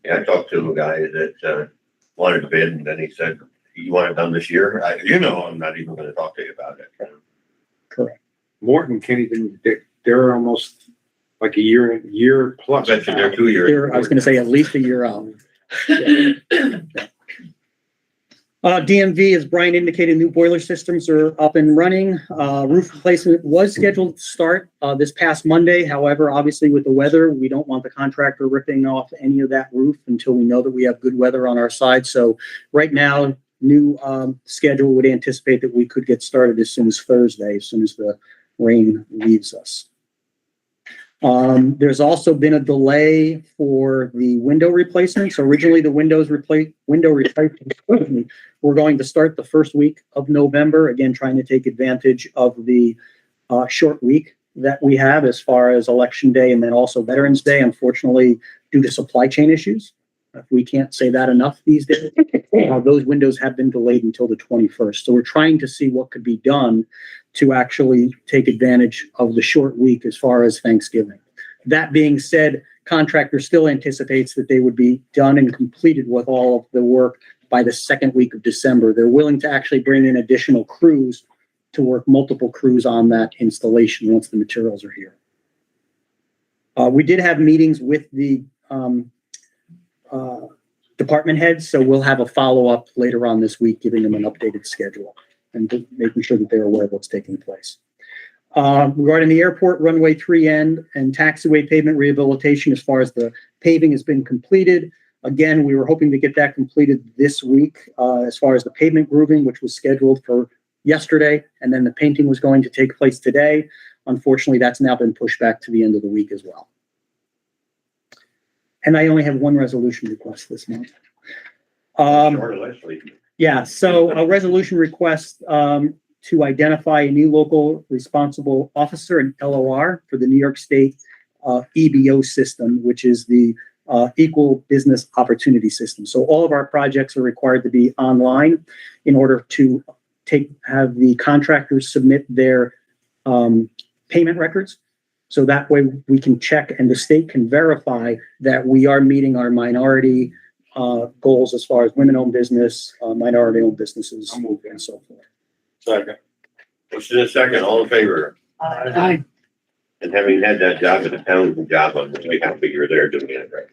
Speaker 1: Yeah, I talked to a guy that wanted to bid, and then he said, "You want it done this year?" I'm not even going to talk to you about it.
Speaker 11: Correct.
Speaker 6: Morton can't even, they're almost like a year
Speaker 1: I
Speaker 6: plus.
Speaker 1: bet you they're 2 years.
Speaker 11: I was going to say at least a year out. DMV, as Brian indicated, new boiler systems are up and running. Roof replacement was scheduled to start this past Monday. However, obviously with the weather, we don't want the contractor ripping off any of that roof until we know that we have good weather on our side. So right now, new schedule would anticipate that we could get started as soon as Thursday, as soon as the rain leaves us. There's also been a delay for the window replacement. So originally the window replacement we're going to start the first week of November, again, trying to take advantage of the short week that we have as far as Election Day and then also Veterans Day, unfortunately, due to supply chain issues. We can't say that enough these days. Those windows have been delayed until the 21st. So we're trying to see what could be done to actually take advantage of the short week as far as Thanksgiving. That being said, contractor still anticipates that they would be done and completed with all of the work by the second week of December. They're willing to actually bring in additional crews to work multiple crews on that installation once the materials are here. We did have meetings with the department heads, so we'll have a follow-up later on this week, giving them an updated schedule and making sure that they're aware of what's taking place. Regarding the airport runway 3 end and taxiway pavement rehabilitation, as far as the paving has been completed, again, we were hoping to get that completed this week. As far as the pavement grooving, which was scheduled for yesterday, and then the painting was going to take place today. Unfortunately, that's now been pushed back to the end of the week as well. And I only have one resolution request this month.
Speaker 1: Short last week.
Speaker 11: Yeah, so a resolution request to identify a new local responsible officer, an LOR, for the New York State EBO system, which is the Equal Business Opportunity System. So all of our projects are required to be online in order to have the contractors submit their payment records. So that way we can check and the state can verify that we are meeting our minority goals as far as women-owned business, minority-owned businesses, and so forth.
Speaker 4: Second.
Speaker 1: Motion in a second, all in favor?
Speaker 2: Aye.
Speaker 1: And having had that job at the town job, I'm really happy you're there doing it right.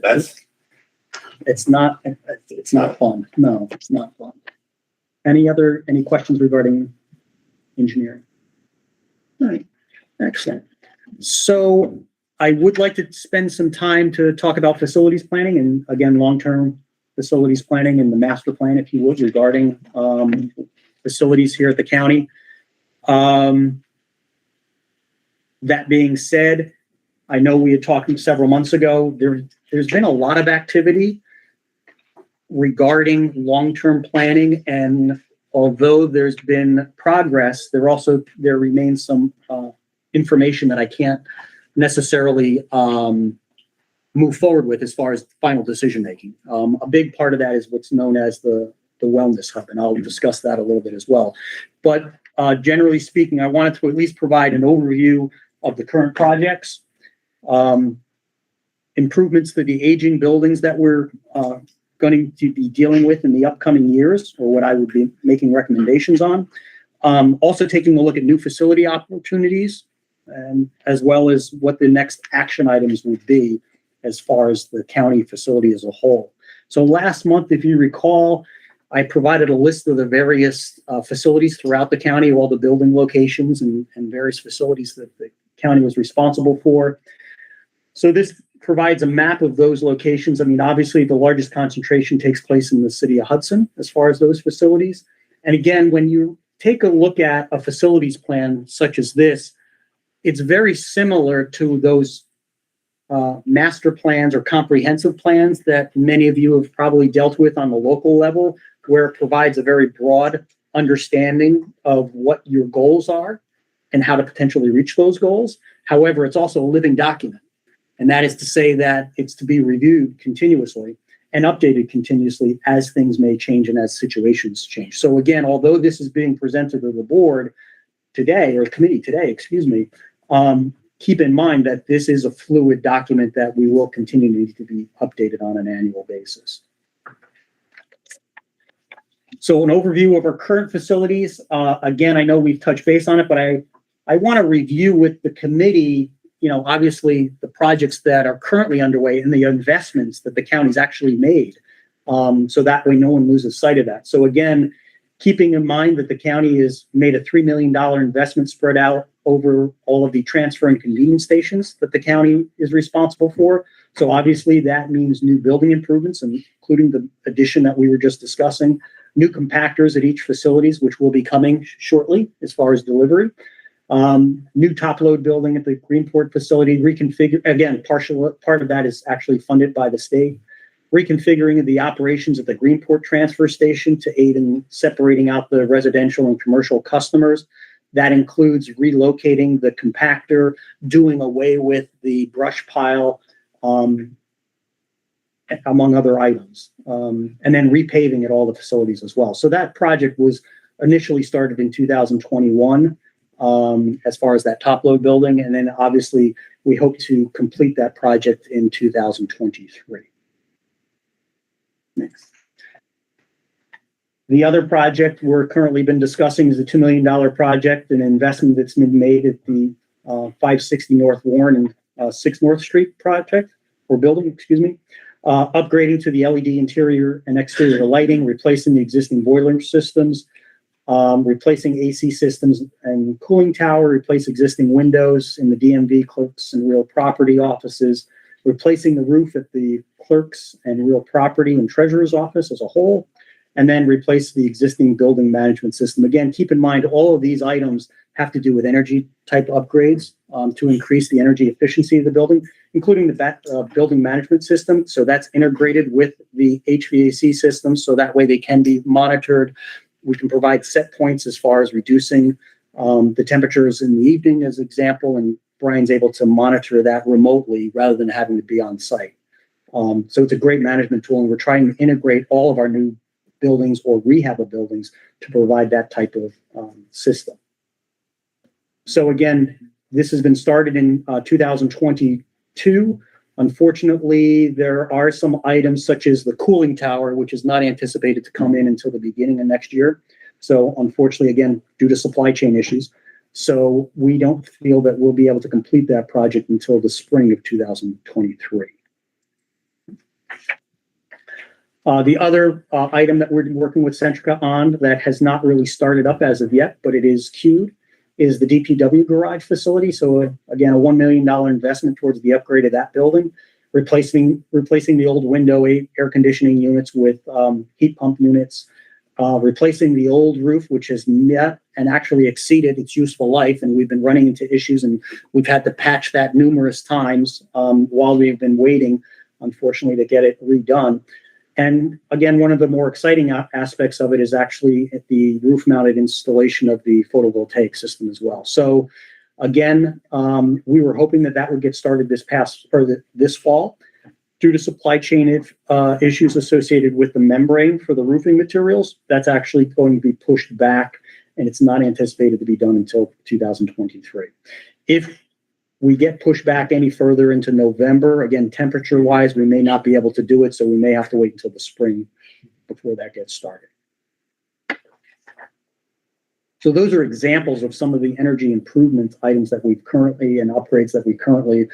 Speaker 1: That's,
Speaker 11: It's not fun. No, it's not fun. Any questions regarding engineering? All right, excellent. So I would like to spend some time to talk about facilities planning and again, long-term facilities planning and the master plan, if you would, regarding facilities here at the county. That being said, I know we had talked several months ago, there's been a lot of activity regarding long-term planning, and although there's been progress, there remains some information that I can't necessarily move forward with as far as final decision making. A big part of that is what's known as the wellness hub, and I'll discuss that a little bit as well. But generally speaking, I wanted to at least provide an overview of the current projects, improvements to the aging buildings that we're going to be dealing with in the upcoming years, or what I would be making recommendations on. Also taking a look at new facility opportunities, and as well as what the next action items would be as far as the county facility as a whole. So last month, if you recall, I provided a list of the various facilities throughout the county, all the building locations and various facilities that the county was responsible for. So this provides a map of those locations. I mean, obviously the largest concentration takes place in the city of Hudson as far as those facilities. And again, when you take a look at a facilities plan such as this, it's very similar to those master plans or comprehensive plans that many of you have probably dealt with on the local level, where it provides a very broad understanding of what your goals are and how to potentially reach those goals. However, it's also a living document. And that is to say that it's to be reviewed continuously and updated continuously as things may change and as situations change. So again, although this is being presented to the board today, or committee today, excuse me, keep in mind that this is a fluid document that we will continue to be updated on an annual basis. So an overview of our current facilities. Again, I know we've touched base on it, but I want to review with the committee, obviously the projects that are currently underway and the investments that the county's actually made. So that way no one loses sight of that. So again, keeping in mind that the county has made a $3 million investment spread out over all of the transfer and convenience stations that the county is responsible for. So obviously that means new building improvements, including the addition that we were just discussing, new compactors at each facilities, which will be coming shortly as far as delivery. New top load building at the Greenport facility, reconfigure, again, part of that is actually funded by the state. Reconfiguring of the operations at the Greenport transfer station to aid in separating out the residential and commercial customers. That includes relocating the compactor, doing away with the brush pile, among other items, and then repaving at all the facilities as well. So that project was initially started in 2021 as far as that top load building. And then obviously we hope to complete that project in 2023. Next. The other project we're currently been discussing is a $2 million project, an investment that's been made at the 560 North Warren and 6 North Street project, or building, excuse me. Upgrading to the LED interior and exterior lighting, replacing the existing boiler systems, replacing AC systems and cooling tower, replace existing windows in the DMV clerks and real property offices, replacing the roof at the clerks and real property and treasurer's office as a whole, and then replace the existing building management system. Again, keep in mind, all of these items have to do with energy type upgrades to increase the energy efficiency of the building, including the building management system. So that's integrated with the HVAC system, so that way they can be monitored. We can provide set points as far as reducing the temperatures in the evening as an example, and Brian's able to monitor that remotely rather than having to be on site. So it's a great management tool, and we're trying to integrate all of our new buildings or rehab of buildings to provide that type of system. So again, this has been started in 2022. Unfortunately, there are some items such as the cooling tower, which is not anticipated to come in until the beginning of next year. So unfortunately, again, due to supply chain issues, So we don't feel that we'll be able to complete that project until the spring of 2023. The other item that we're working with Centrica on that has not really started up as of yet, but it is queued, is the DPW garage facility. So again, a $1 million investment towards the upgrade of that building, replacing the old window air conditioning units with heat pump units, replacing the old roof, which has met and actually exceeded its useful life. And we've been running into issues, and we've had to patch that numerous times while we've been waiting, unfortunately, to get it redone. And again, one of the more exciting aspects of it is actually at the roof-mounted installation of the photovoltaic system as well. So again, we were hoping that that would get started this fall. Due to supply chain issues associated with the membrane for the roofing materials, that's actually going to be pushed back, and it's not anticipated to be done until 2023. If we get pushed back any further into November, again, temperature-wise, we may not be able to do it, so we may have to wait until the spring before that gets started. So those are examples of some of the energy improvement items that we've currently, and upgrades that we currently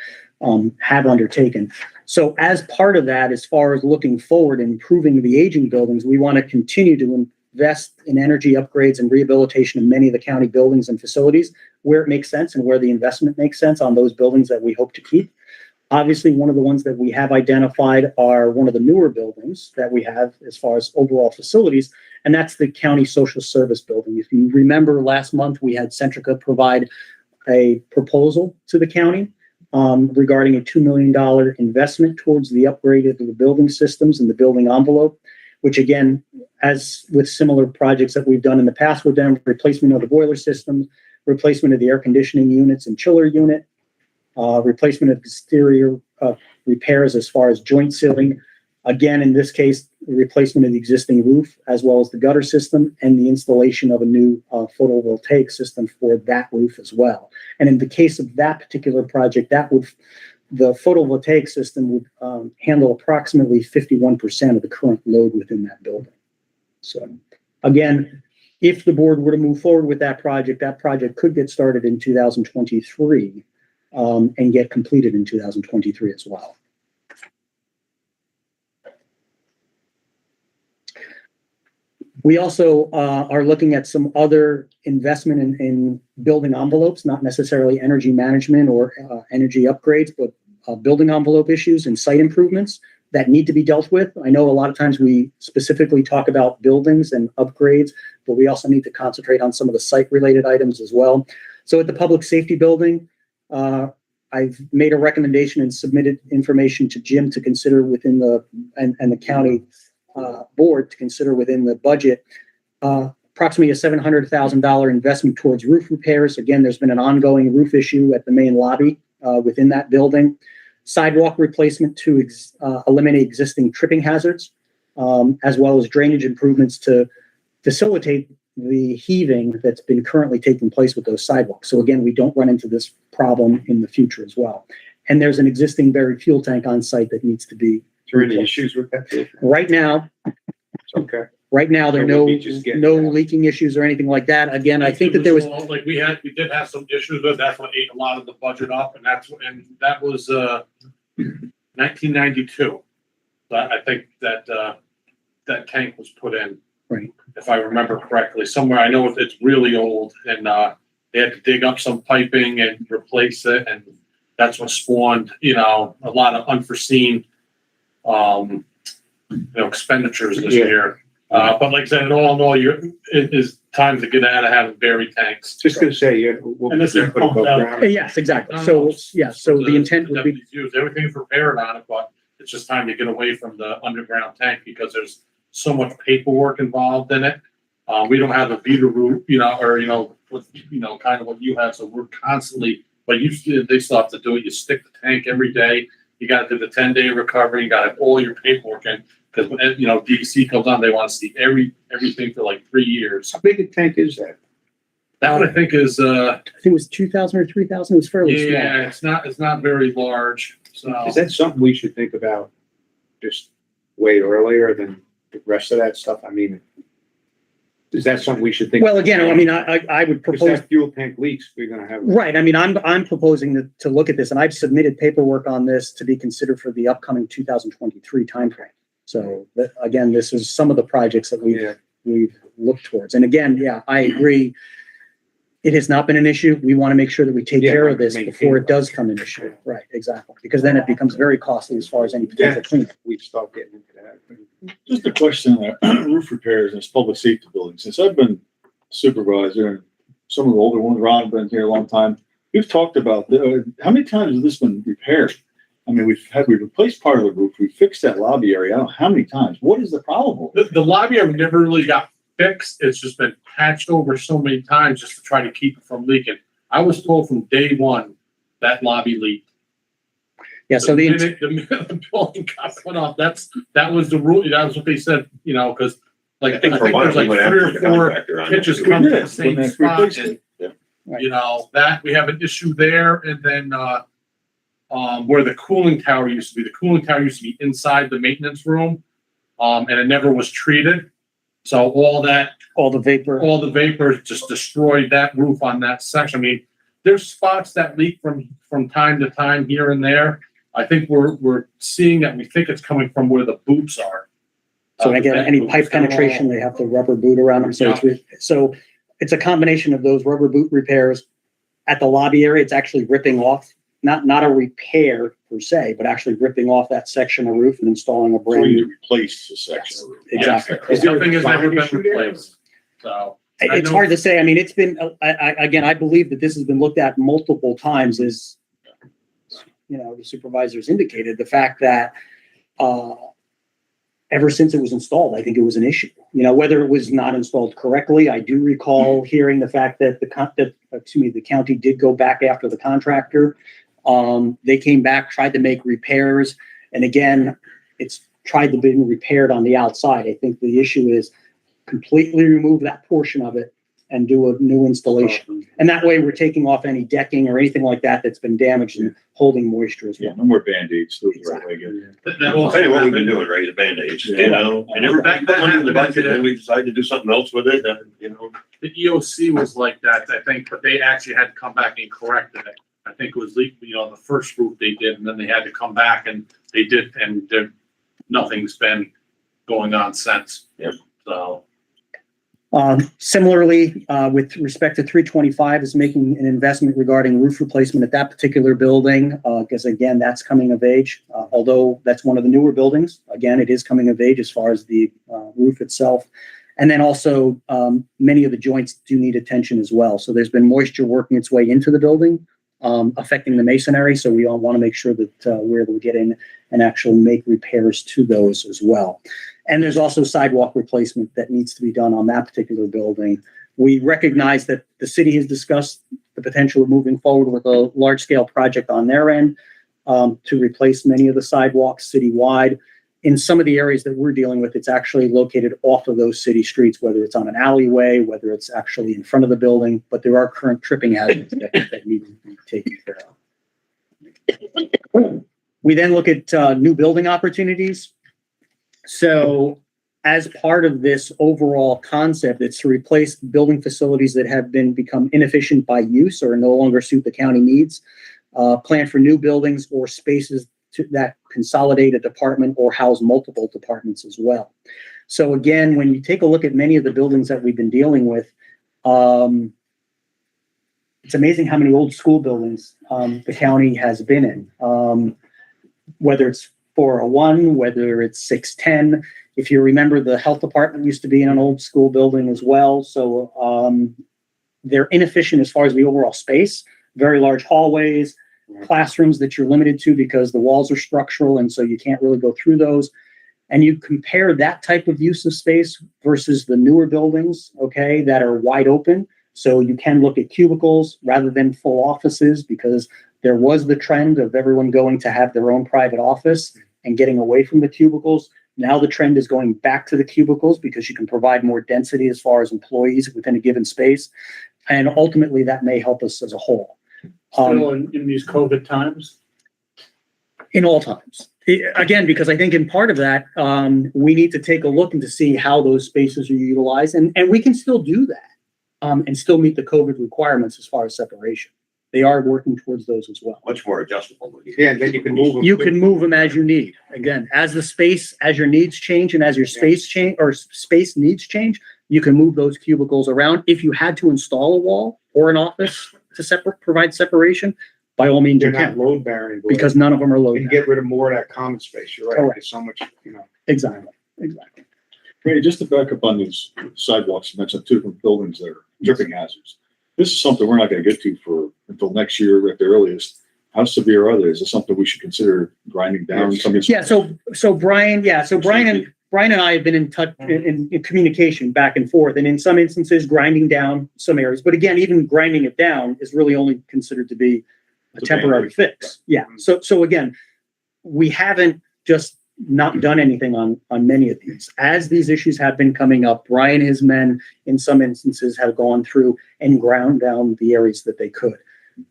Speaker 11: have undertaken. So as part of that, as far as looking forward and improving the aging buildings, we want to continue to invest in energy upgrades and rehabilitation of many of the county buildings and facilities where it makes sense and where the investment makes sense on those buildings that we hope to keep. Obviously, one of the ones that we have identified are one of the newer buildings that we have as far as overall facilities, and that's the county social service building. If you remember last month, we had Centrica provide a proposal to the county regarding a $2 million investment towards the upgrade of the building systems and the building envelope, which again, as with similar projects that we've done in the past with them, replacement of the boiler systems, replacement of the air conditioning units and chiller unit, replacement of exterior repairs as far as joint sealing. Again, in this case, replacement of the existing roof, as well as the gutter system, and the installation of a new photovoltaic system for that roof as well. And in the case of that particular project, the photovoltaic system would handle approximately 51% of the current load within that building. So again, if the board were to move forward with that project could get started in 2023 and get completed in 2023 as well. We also are looking at some other investment in building envelopes, not necessarily energy management or energy upgrades, but building envelope issues and site improvements that need to be dealt with. I know a lot of times we specifically talk about buildings and upgrades, but we also need to concentrate on some of the site-related items as well. So at the public safety building, I've made a recommendation and submitted information to Jim to consider within and the county board to consider within the budget, approximately a $700,000 investment towards roof repairs. Again, there's been an ongoing roof issue at the main lobby within that building. Sidewalk replacement to eliminate existing tripping hazards, as well as drainage improvements to facilitate the heaving that's been currently taking place with those sidewalks. So again, we don't run into this problem in the future as well. And there's an existing buried fuel tank on site that needs to be.
Speaker 6: Is there any issues with that?
Speaker 11: Right now,
Speaker 6: It's okay.
Speaker 11: Right now, there are
Speaker 6: So we just get
Speaker 11: no
Speaker 6: that.
Speaker 11: leaking issues or anything like that. Again, I think that there was,
Speaker 7: Like we did have some issues with, that's what ate a lot of the budget up, and that was 1992. But I think that that tank was put in.
Speaker 11: Right.
Speaker 7: If I remember correctly, somewhere, I know it's really old, and they had to dig up some piping and replace it, and that's what spawned, a lot of unforeseen, expenditures this year. But like I said, in all, it is time to get out of having buried tanks.
Speaker 6: Just gonna say, yeah.
Speaker 5: And this is pumped out.
Speaker 11: yes, exactly. So, yeah, so the intent would be,
Speaker 7: Everything's repaired on it, but it's just time to get away from the underground tank because there's so much paperwork involved in it. We don't have a Vita route, kind of what you have. So we're constantly, but they still have to do it. You stick the tank every day. You got to do the 10-day recovery. You got to have all your paperwork in because when DEC comes on, they want to see everything for like 3 years.
Speaker 6: How big a tank is that?
Speaker 7: That one I think is
Speaker 11: I think it was 2,000 or 3,000. It was fairly small.
Speaker 7: yeah, it's not very large. So
Speaker 6: Is that something we should think about just way earlier than the rest of that stuff? I mean, Is that something we should think?
Speaker 11: Well, again, I mean, I would
Speaker 6: If
Speaker 11: propose,
Speaker 6: that fuel tank leaks, we're gonna have.
Speaker 11: right, I mean, I'm proposing to look at this, and I've submitted paperwork on this to be considered for the upcoming 2023 timeframe. So, again, this is some of the projects that we've looked towards. And again, yeah, I agree. It has not been an issue. We want to make sure that we take care of this before it does come an issue. Right, exactly. Because then it becomes very costly as far as any potential cleanup.
Speaker 6: We've stopped getting into that.
Speaker 4: Just a question on roof repairs in public safety buildings. Since I've been supervisor and some of the older ones, Ron, been here a long time, we've talked about, how many times has this been repaired? I mean, we've replaced part of the roof. We fixed that lobby area. I don't know how many times. What is the problem?
Speaker 10: The lobby area never really got fixed. It's just been patched over so many times just to try to keep it from leaking. I was told from day one that lobby leaked.
Speaker 11: Yeah, so
Speaker 10: The minute the building got put off, that was the rule. That was what they said, you know, because like I think
Speaker 1: for a while
Speaker 10: there's like
Speaker 1: we went
Speaker 10: 3
Speaker 1: after
Speaker 10: or
Speaker 1: the
Speaker 10: 4
Speaker 1: contractor on
Speaker 10: pitches
Speaker 1: it.
Speaker 10: come to the
Speaker 4: When
Speaker 10: same
Speaker 4: they
Speaker 10: spot.
Speaker 4: replaced
Speaker 10: And,
Speaker 4: it. Yeah.
Speaker 10: you know, that we have an issue there. And then where the cooling tower used to be, the cooling tower used to be inside the maintenance room. And it never was treated. So all
Speaker 11: the vapor.
Speaker 10: vapors just destroyed that roof on that section. I mean, there's spots that leak from time to time here and there. I think we're seeing that. We think it's coming from where the boots are.
Speaker 11: So again,
Speaker 10: The
Speaker 11: any
Speaker 10: boots,
Speaker 11: pipe
Speaker 10: they're all-
Speaker 11: penetration, they have the rubber boot around them. So it's a combination of those rubber boot repairs. At the lobby area, it's actually ripping off, not a repair per se, but actually ripping off that section of roof and installing a
Speaker 4: So
Speaker 11: brand
Speaker 4: we
Speaker 11: new.
Speaker 4: replaced the section. of roof.
Speaker 11: Exactly.
Speaker 4: Is there a
Speaker 10: Nothing has ever been
Speaker 6: issue there?
Speaker 10: replaced. So
Speaker 11: It's
Speaker 10: know-
Speaker 11: hard to say. I mean, it's been, again, I believe that this has been looked at multiple times as, you know, the supervisors indicated, the fact that, ever since it was installed, I think it was an issue. You know, whether it was not installed correctly, I do recall hearing the fact that the county did go back after the contractor. They came back, tried to make repairs, and again, it's tried to be repaired on the outside. I think the issue is completely remove that portion of it and do a new installation. And that way we're taking off any decking or anything like that that's been damaged and holding moisture as
Speaker 4: Yeah,
Speaker 11: well.
Speaker 4: no more Band-Aids. Those are right way good.
Speaker 10: that also
Speaker 1: Hey, what we've been
Speaker 10: happened-
Speaker 1: doing, right, the Band-Aids,
Speaker 4: Yeah.
Speaker 1: you know, I never back put money in the budget, and we decided to do something else with it, you know.
Speaker 10: The EOC was like that, I think, but they actually had to come back and corrected it. I think it was leak, you know, the first roof they did, and then they had to come back and they did, and nothing's been going on since.
Speaker 1: Yep.
Speaker 10: So.
Speaker 11: Similarly, with respect to 325 is making an investment regarding roof replacement at that particular building, because again, that's coming of age. Although that's one of the newer buildings, again, it is coming of age as far as the roof itself. And then also, many of the joints do need attention as well. So there's been moisture working its way into the building, affecting the masonry. So we all want to make sure that we're able to get in and actually make repairs to those as well. And there's also sidewalk replacement that needs to be done on that particular building. We recognize that the city has discussed the potential of moving forward with a large-scale project on their end to replace many of the sidewalks citywide. In some of the areas that we're dealing with, it's actually located off of those city streets, whether it's on an alleyway, whether it's actually in front of the building, but there are current tripping hazards that need to be taken care of. We then look at new building opportunities. So as part of this overall concept, it's to replace building facilities that have become inefficient by use or no longer suit the county needs, plan for new buildings or spaces that consolidate a department or house multiple departments as well. So again, when you take a look at many of the buildings that we've been dealing with, it's amazing how many old school buildings the county has been in, whether it's 401, whether it's 610. If you remember, the health department used to be in an old school building as well. So they're inefficient as far as the overall space, very large hallways, classrooms that you're limited to because the walls are structural and so you can't really go through those. And you compare that type of use of space versus the newer buildings, okay, that are wide open. So you can look at cubicles rather than full offices because there was the trend of everyone going to have their own private office and getting away from the cubicles. Now the trend is going back to the cubicles because you can provide more density as far as employees within a given space. And ultimately that may help us as a whole.
Speaker 5: Still in these COVID times?
Speaker 11: In all times. Again, because I think in part of that, we need to take a look and to see how those spaces are utilized, and we can still do that, and still meet the COVID requirements as far as separation. They are working towards those as well.
Speaker 1: Much more adjustable.
Speaker 6: Yeah, and then you can move them.
Speaker 11: You can move them as you need. Again, as your needs change and as your space change or space needs change, you can move those cubicles around. If you had to install a wall or an office to provide separation, by all means
Speaker 6: They're
Speaker 11: you
Speaker 6: not
Speaker 11: can,
Speaker 6: load bearing.
Speaker 11: because none of them are
Speaker 6: You
Speaker 11: loaded.
Speaker 6: can get rid of more of that common space. You're right.
Speaker 11: Correct.
Speaker 6: There's so much, you know.
Speaker 11: Exactly.
Speaker 4: Randy, just to back up on these sidewalks, you mentioned 2 different buildings that are dripping hazards. This is something we're not gonna get to until next year at the earliest. How severe are they? Is this something we should consider grinding down?
Speaker 11: Yeah. So Brian and I have been in touch in communication back and forth, and in some instances grinding down some areas. But again, even grinding it down is really only considered to be a temporary fix. Yeah. So again, we haven't just not done anything on many of these. As these issues have been coming up, Brian and his men, in some instances, have gone through and ground down the areas that they could.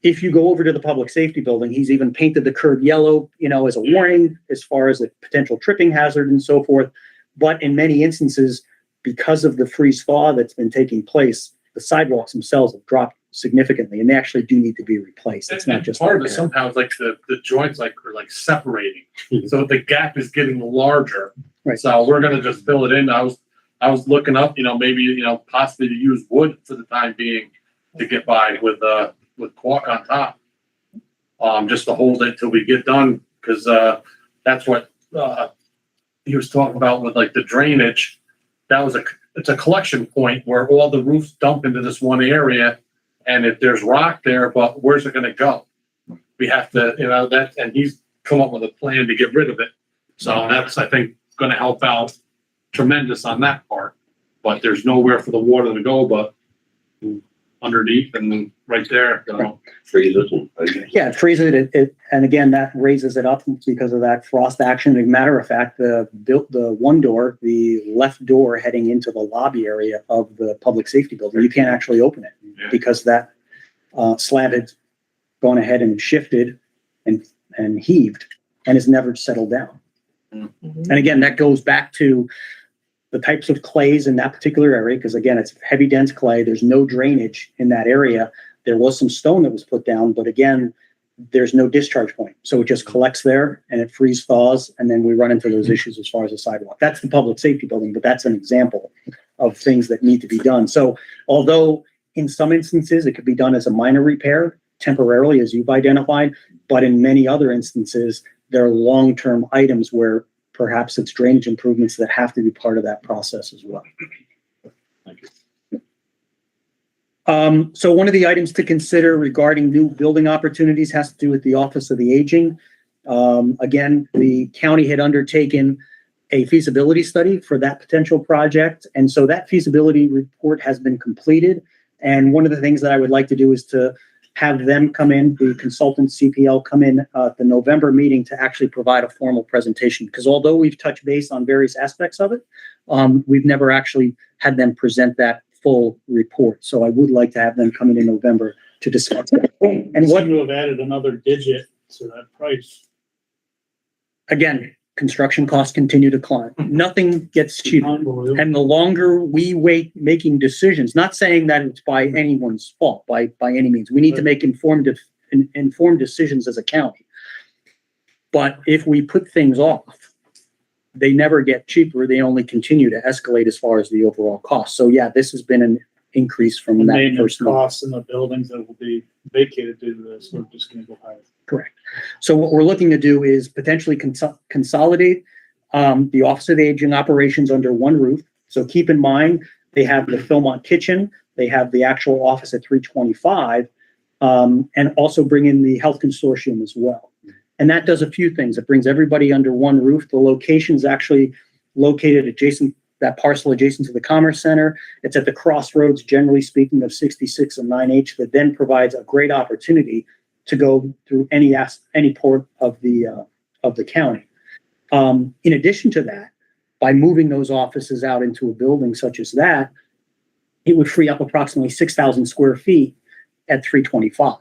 Speaker 11: If you go over to the public safety building, he's even painted the curb yellow, as a warning as far as a potential tripping hazard and so forth. But in many instances, because of the freeze thaw that's been taking place, the sidewalks themselves have dropped significantly, and they actually do need to be replaced. It's not just
Speaker 10: part of it somehow is like the joints are separating, so the gap is getting larger.
Speaker 11: Right.
Speaker 10: So we're gonna just fill it in. I was looking up, maybe possibly to use wood for the time being to get by with caulk on top, just to hold it till we get done, because that's what he was talking about with the drainage. It's a collection point where all the roofs dump into this one area. And if there's rock there, but where's it gonna go? We have to, and he's come up with a plan to get rid of it. So that's, I think, gonna help out tremendous on that part. But there's nowhere for the water to go but underneath and then right there,
Speaker 1: Freezes and.
Speaker 11: Yeah, it freezes it, and again, that raises it up because of that frost action. As a matter of fact, the one door, the left door heading into the lobby area of the public safety building, you can't actually open it because that slab had gone ahead and shifted and heaved and has never settled down. And again, that goes back to the types of clays in that particular area, because again, it's heavy, dense clay. There's no drainage in that area. There was some stone that was put down, but again, there's no discharge point. So it just collects there and it freeze thaws, and then we run into those issues as far as the sidewalk. That's the public safety building, but that's an example of things that need to be done. So although in some instances it could be done as a minor repair temporarily, as you've identified, but in many other instances, there are long-term items where perhaps it's drainage improvements that have to be part of that process as well.
Speaker 4: Thank you.
Speaker 11: So one of the items to consider regarding new building opportunities has to do with the Office of the Aging. Again, the county had undertaken a feasibility study for that potential project. And so that feasibility report has been completed. And one of the things that I would like to do is to have them come in, the consultant CPL come in at the November meeting to actually provide a formal presentation. Because although we've touched base on various aspects of it, we've never actually had them present that full report. So I would like to have them come in November to discuss that.
Speaker 5: And what you have added another digit to that price.
Speaker 11: Again, construction costs continue to climb. Nothing gets cheaper.
Speaker 5: Unbelievable.
Speaker 11: And the longer we wait making decisions, not saying that it's by anyone's fault, by any means. We need to make informed decisions as a county. But if we put things off, they never get cheaper. They only continue to escalate as far as the overall cost. So yeah, this has been an increase from
Speaker 5: The
Speaker 11: that
Speaker 5: maintenance
Speaker 11: first month.
Speaker 5: costs in the buildings that will be vacated due to this, we're just gonna go higher.
Speaker 11: Correct. So what we're looking to do is potentially consolidate the Office of the Aging operations under one roof. So keep in mind, they have the Philmont kitchen, they have the actual office at 325, and also bring in the health consortium as well. And that does a few things. It brings everybody under one roof. The location is actually located adjacent, that parcel adjacent to the Commerce Center. It's at the crossroads, generally speaking, of 66 and 9H, that then provides a great opportunity to go through any port of the county. In addition to that, by moving those offices out into a building such as that, it would free up approximately 6,000 square feet at 325.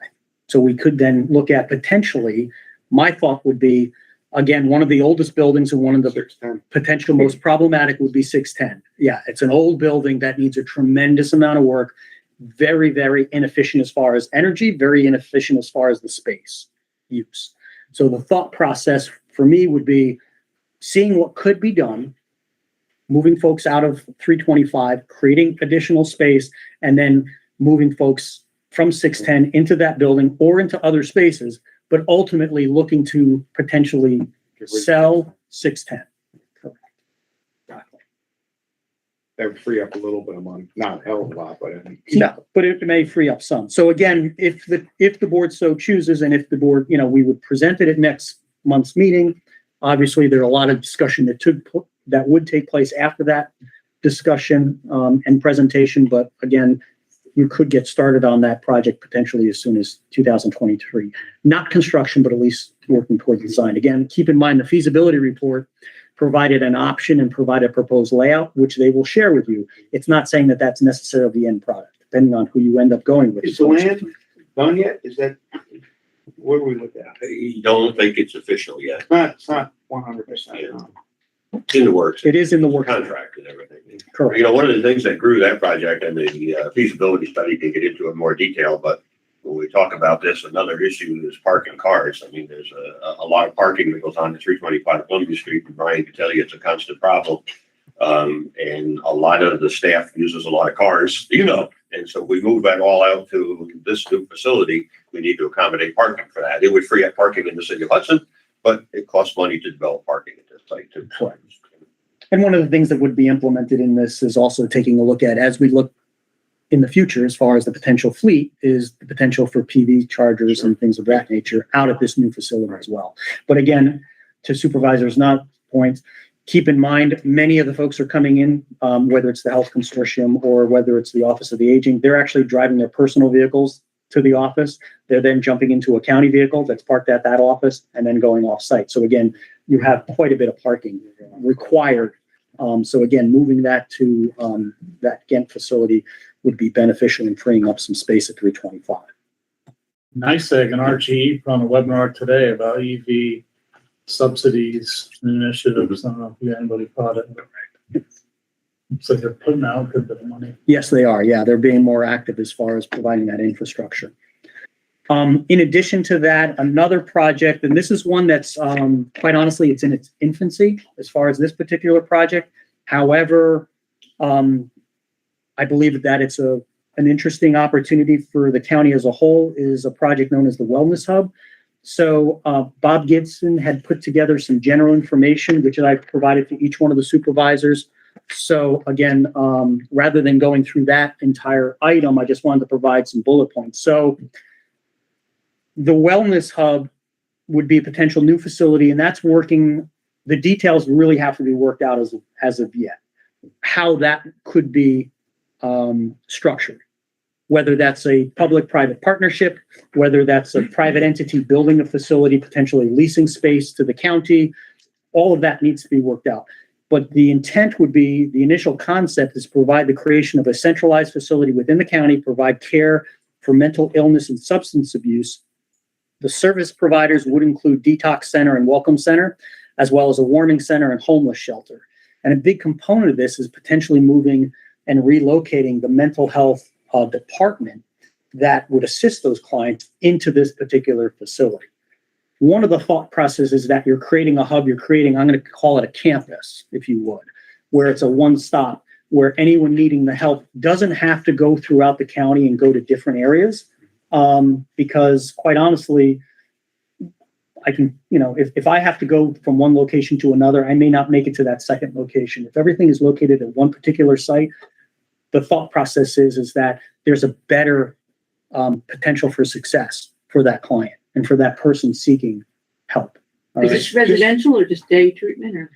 Speaker 11: So we could then look at potentially, my thought would be Again, one of the oldest buildings and one of the
Speaker 6: 610.
Speaker 11: potential most problematic would be 610. Yeah, it's an old building that needs a tremendous amount of work. Very, very inefficient as far as energy, very inefficient as far as the space use. So the thought process for me would be seeing what could be done, moving folks out of 325, creating additional space, and then moving folks from 610 into that building or into other spaces, but ultimately looking to potentially sell 610.
Speaker 6: That would free up a little bit of money, not a hell of a lot, but I mean.
Speaker 11: No, but it may free up some. So again, if the board so chooses, and if the board, we would present it at next month's meeting. Obviously, there are a lot of discussion that would take place after that discussion and presentation. But again, you could get started on that project potentially as soon as 2023. Not construction, but at least working towards design. Again, keep in mind the feasibility report provided an option and provided a proposed layout, which they will share with you. It's not saying that that's necessarily the end product, depending on who you end up going with.
Speaker 6: Is the land done yet? Is that, where do we look at?
Speaker 1: I don't think it's official yet.
Speaker 6: It's not 100%.
Speaker 1: It's in the works.
Speaker 11: It is in the works.
Speaker 1: Contract and everything.
Speaker 11: Correct.
Speaker 1: One of the things that grew that project and the feasibility study can get into in more detail, but when we talk about this, another issue is parking cars. I mean, there's a lot of parking that goes on to 325 Columbia Street, and Brian can tell you it's a constant problem. And a lot of the staff uses a lot of cars, and so we move that all out to this new facility. We need to accommodate parking for that. It would free up parking in the city of Hudson, but it costs money to develop parking at this site too.
Speaker 11: Correct. And one of the things that would be implemented in this is also taking a look at, as we look in the future, as far as the potential fleet, is the potential for PV chargers and things of that nature out at this new facility as well. But again, to Supervisor's points, keep in mind, many of the folks are coming in, whether it's the Health Consortium or whether it's the Office of the Aging, they're actually driving their personal vehicles to the office. They're then jumping into a county vehicle that's parked at that office and then going off site. So again, you have quite a bit of parking required. So again, moving that to that Ghent facility would be beneficial in freeing up some space at 325.
Speaker 5: NICEAG and RGE put on a webinar today about EV subsidies and initiatives. I don't know if anybody caught it. So they're putting out a good bit of money.
Speaker 11: Yes, they are. Yeah, they're being more active as far as providing that infrastructure. In addition to that, another project, and this is one that's quite honestly, it's in its infancy as far as this particular project. However, I believe that it's an interesting opportunity for the county as a whole, is a project known as the Wellness Hub. So Bob Gibson had put together some general information, which I provided to each one of the supervisors. So again, rather than going through that entire item, I just wanted to provide some bullet points. So the Wellness Hub would be a potential new facility, and that's working. The details really have to be worked out as of yet. How that could be structured, whether that's a public-private partnership, whether that's a private entity building a facility, potentially leasing space to the county, all of that needs to be worked out. But the intent would be, the initial concept is provide the creation of a centralized facility within the county, provide care for mental illness and substance abuse. The service providers would include detox center and welcome center, as well as a warming center and homeless shelter. And a big component of this is potentially moving and relocating the mental health department that would assist those clients into this particular facility. One of the thought processes is that you're creating a hub, I'm going to call it a campus, if you would, where it's a one-stop, where anyone needing the help doesn't have to go throughout the county and go to different areas. Because quite honestly, I can, if I have to go from one location to another, I may not make it to that second location. If everything is located at one particular site, the thought process is that there's a better potential for success for that client and for that person seeking help.
Speaker 2: Is this residential or just day treatment or?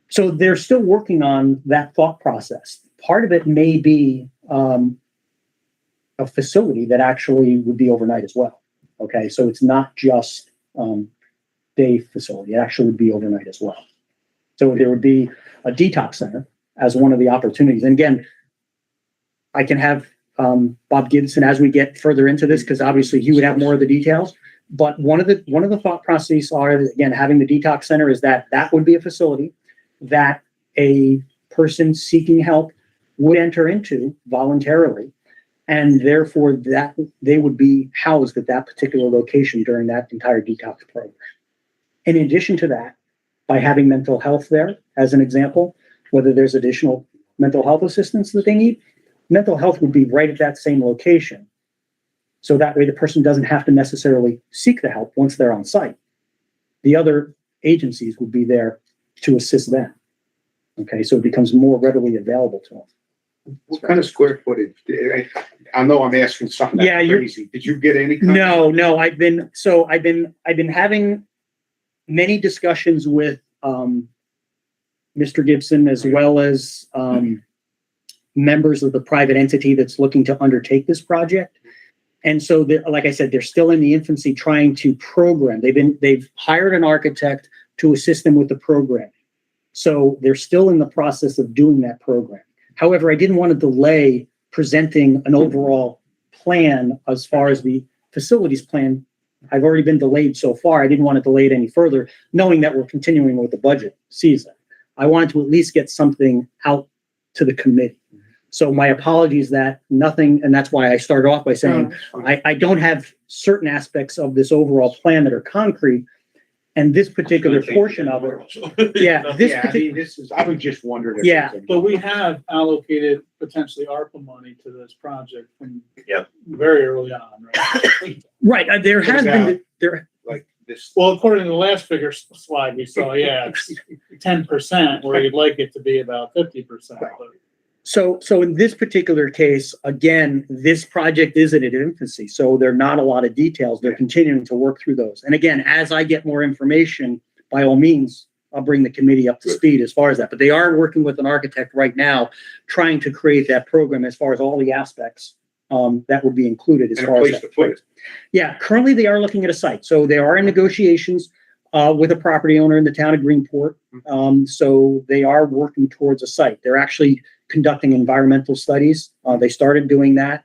Speaker 11: So they're still working on that thought process. Part of it may be a facility that actually would be overnight as well. Okay, so it's not just day facility. It actually would be overnight as well. So there would be a detox center as one of the opportunities. And again, I can have Bob Gibson as we get further into this, because obviously he would have more of the details. But one of the thought processes are, again, having the detox center is that would be a facility that a person seeking help would enter into voluntarily. And therefore that they would be housed at that particular location during that entire detox program. In addition to that, by having mental health there, as an example, whether there's additional mental health assistance that they need, mental health would be right at that same location. So that way the person doesn't have to necessarily seek the help once they're on site. The other agencies would be there to assist them. Okay, so it becomes more readily available to them.
Speaker 6: What kind of square footage? I know I'm asking something
Speaker 11: Yeah,
Speaker 6: that's
Speaker 11: you're-
Speaker 6: crazy. Did you get any? kind of-
Speaker 11: No, I've been having many discussions with Mr. Gibson as well as members of the private entity that's looking to undertake this project. And so, like I said, they're still in the infancy trying to program. They've hired an architect to assist them with the program. So they're still in the process of doing that program. However, I didn't want to delay presenting an overall plan as far as the facilities plan. I've already been delayed so far. I didn't want to delay it any further, knowing that we're continuing with the budget season. I wanted to at least get something out to the committee. So my apologies that nothing, and that's why I started off by saying, I don't have certain aspects of this overall plan that are concrete. And this particular portion of it, yeah, this
Speaker 6: Yeah, I
Speaker 11: particular,
Speaker 6: mean, I was just wondering. if
Speaker 11: Yeah,
Speaker 6: there's a-
Speaker 5: But we have allocated potentially ARPA money to this project from
Speaker 1: Yep.
Speaker 5: very early on, right?
Speaker 11: right, there has been, there,
Speaker 6: Like this.
Speaker 5: Well, according to the last figure slide we saw, yeah, it's 10%, where you'd like it to be about 50%.
Speaker 11: so in this particular case, again, this project is in its infancy, so there are not a lot of details. They're continuing to work through those. And again, as I get more information, by all means, I'll bring the committee up to speed as far as that. But they are working with an architect right now, trying to create that program as far as all the aspects that would be included as
Speaker 6: And a
Speaker 11: far as
Speaker 6: place
Speaker 11: that.
Speaker 6: to put it.
Speaker 11: Yeah, currently they are looking at a site. So they are in negotiations with a property owner in the town of Greenport. So they are working towards a site. They're actually conducting environmental studies. They started doing that.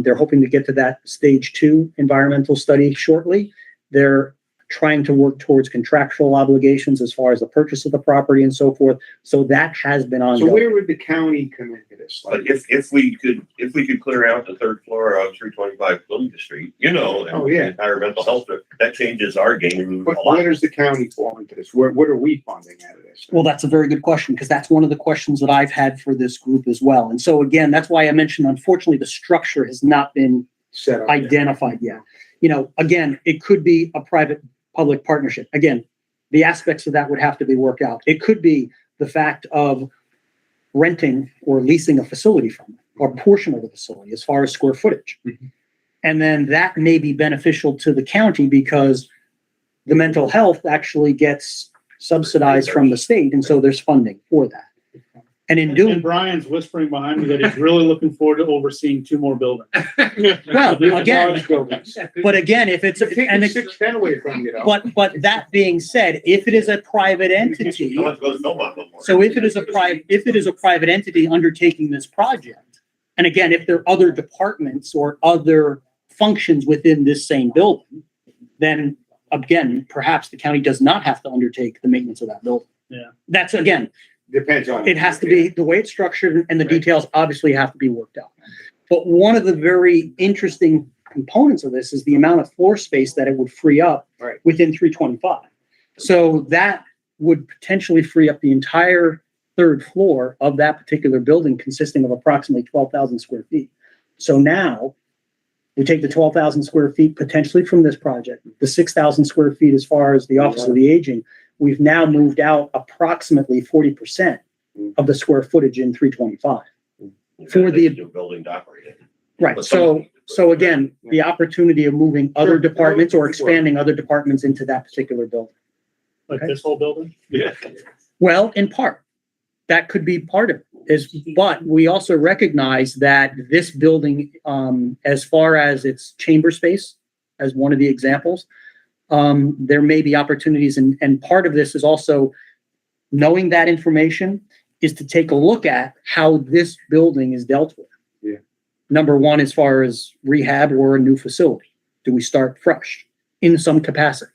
Speaker 11: They're hoping to get to that stage 2 environmental study shortly. They're trying to work towards contractual obligations as far as the purchase of the property and so forth. So that has been
Speaker 6: So
Speaker 11: ongoing.
Speaker 6: where would the county come into this?
Speaker 1: But if we could clear out the third floor of 325 Columbia Street,
Speaker 6: Oh, yeah.
Speaker 1: and entire mental health, that changes our game a
Speaker 6: But
Speaker 1: lot.
Speaker 6: where does the county fall into this? What are we funding out of this?
Speaker 11: Well, that's a very good question, because that's one of the questions that I've had for this group as well. And so again, that's why I mentioned, unfortunately, the structure has not been
Speaker 6: Set up.
Speaker 11: identified yet. You know, again, it could be a private-public partnership. Again, the aspects of that would have to be worked out. It could be the fact of renting or leasing a facility from them, or a portion of the facility as far as square footage.
Speaker 6: Mhm.
Speaker 11: And then that may be beneficial to the county because the mental health actually gets subsidized from the state, and so there's funding for that. And in
Speaker 5: And
Speaker 11: doing,
Speaker 5: Brian's whispering behind me that he's really looking forward to overseeing 2 more buildings.
Speaker 11: well, again,
Speaker 6: Large buildings.
Speaker 11: but again, if it's,
Speaker 6: You're
Speaker 11: and
Speaker 6: taking
Speaker 11: it's,
Speaker 6: 610 away from you though.
Speaker 11: but that being said, if it is a private entity,
Speaker 1: No one's going to Belmont no more.
Speaker 11: so if it is a private entity undertaking this project, and again, if there are other departments or other functions within this same building, then again, perhaps the county does not have to undertake the maintenance of that building.
Speaker 5: Yeah.
Speaker 11: That's, again,
Speaker 6: Depends on.
Speaker 11: it has to be, the way it's structured and the details obviously have to be worked out. But one of the very interesting components of this is the amount of floor space that it would free up
Speaker 6: Right.
Speaker 11: within 325. So that would potentially free up the entire 3rd floor of that particular building, consisting of approximately 12,000 square feet. So now we take the 12,000 square feet potentially from this project, the 6,000 square feet as far as the Office of the Aging. We've now moved out approximately 40% of the square footage in 325. for the-
Speaker 1: New building to operate it.
Speaker 11: Right,
Speaker 1: But
Speaker 11: so again, the opportunity of moving other departments or expanding other departments into that particular building.
Speaker 5: Like this whole building?
Speaker 1: Yeah.
Speaker 11: Well, in part, that could be part of it, but we also recognize that this building, as far as its chamber space, as one of the examples, there may be opportunities, and part of this is also knowing that information is to take a look at how this building is dealt with.
Speaker 6: Yeah.
Speaker 11: Number one, as far as rehab or a new facility, do we start fresh? in some capacity.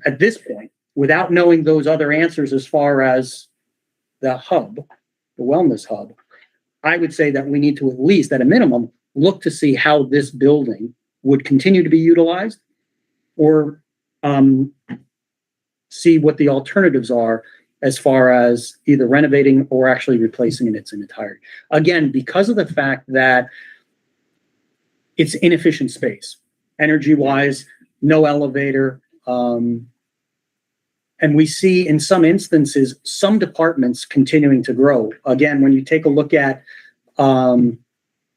Speaker 11: At this point, without knowing those other answers as far as the hub, the wellness hub, I would say that we need to at least, at a minimum, look to see how this building would continue to be utilized, or see what the alternatives are as far as either renovating or actually replacing in its entirety. Again, because of the fact that it's inefficient space, energy-wise, no elevator, and we see in some instances, some departments continuing to grow. Again, when you take a look at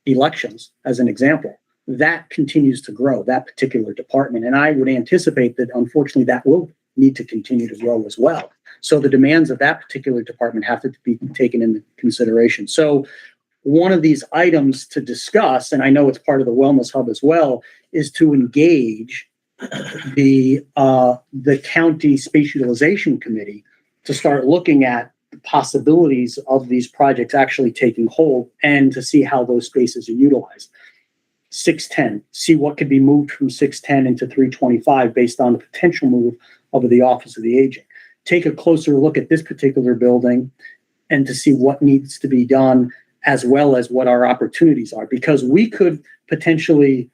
Speaker 11: elections, as an example, that continues to grow, that particular department. And I would anticipate that, unfortunately, that will need to continue to grow as well. So the demands of that particular department have to be taken into consideration. So one of these items to discuss, and I know it's part of the Wellness Hub as well, is to engage the county space utilization committee to start looking at the possibilities of these projects actually taking hold and to see how those spaces are utilized. 610, see what could be moved from 610 into 325 based on the potential move of the Office of the Aging. Take a closer look at this particular building and to see what needs to be done, as well as what our opportunities are, because we could potentially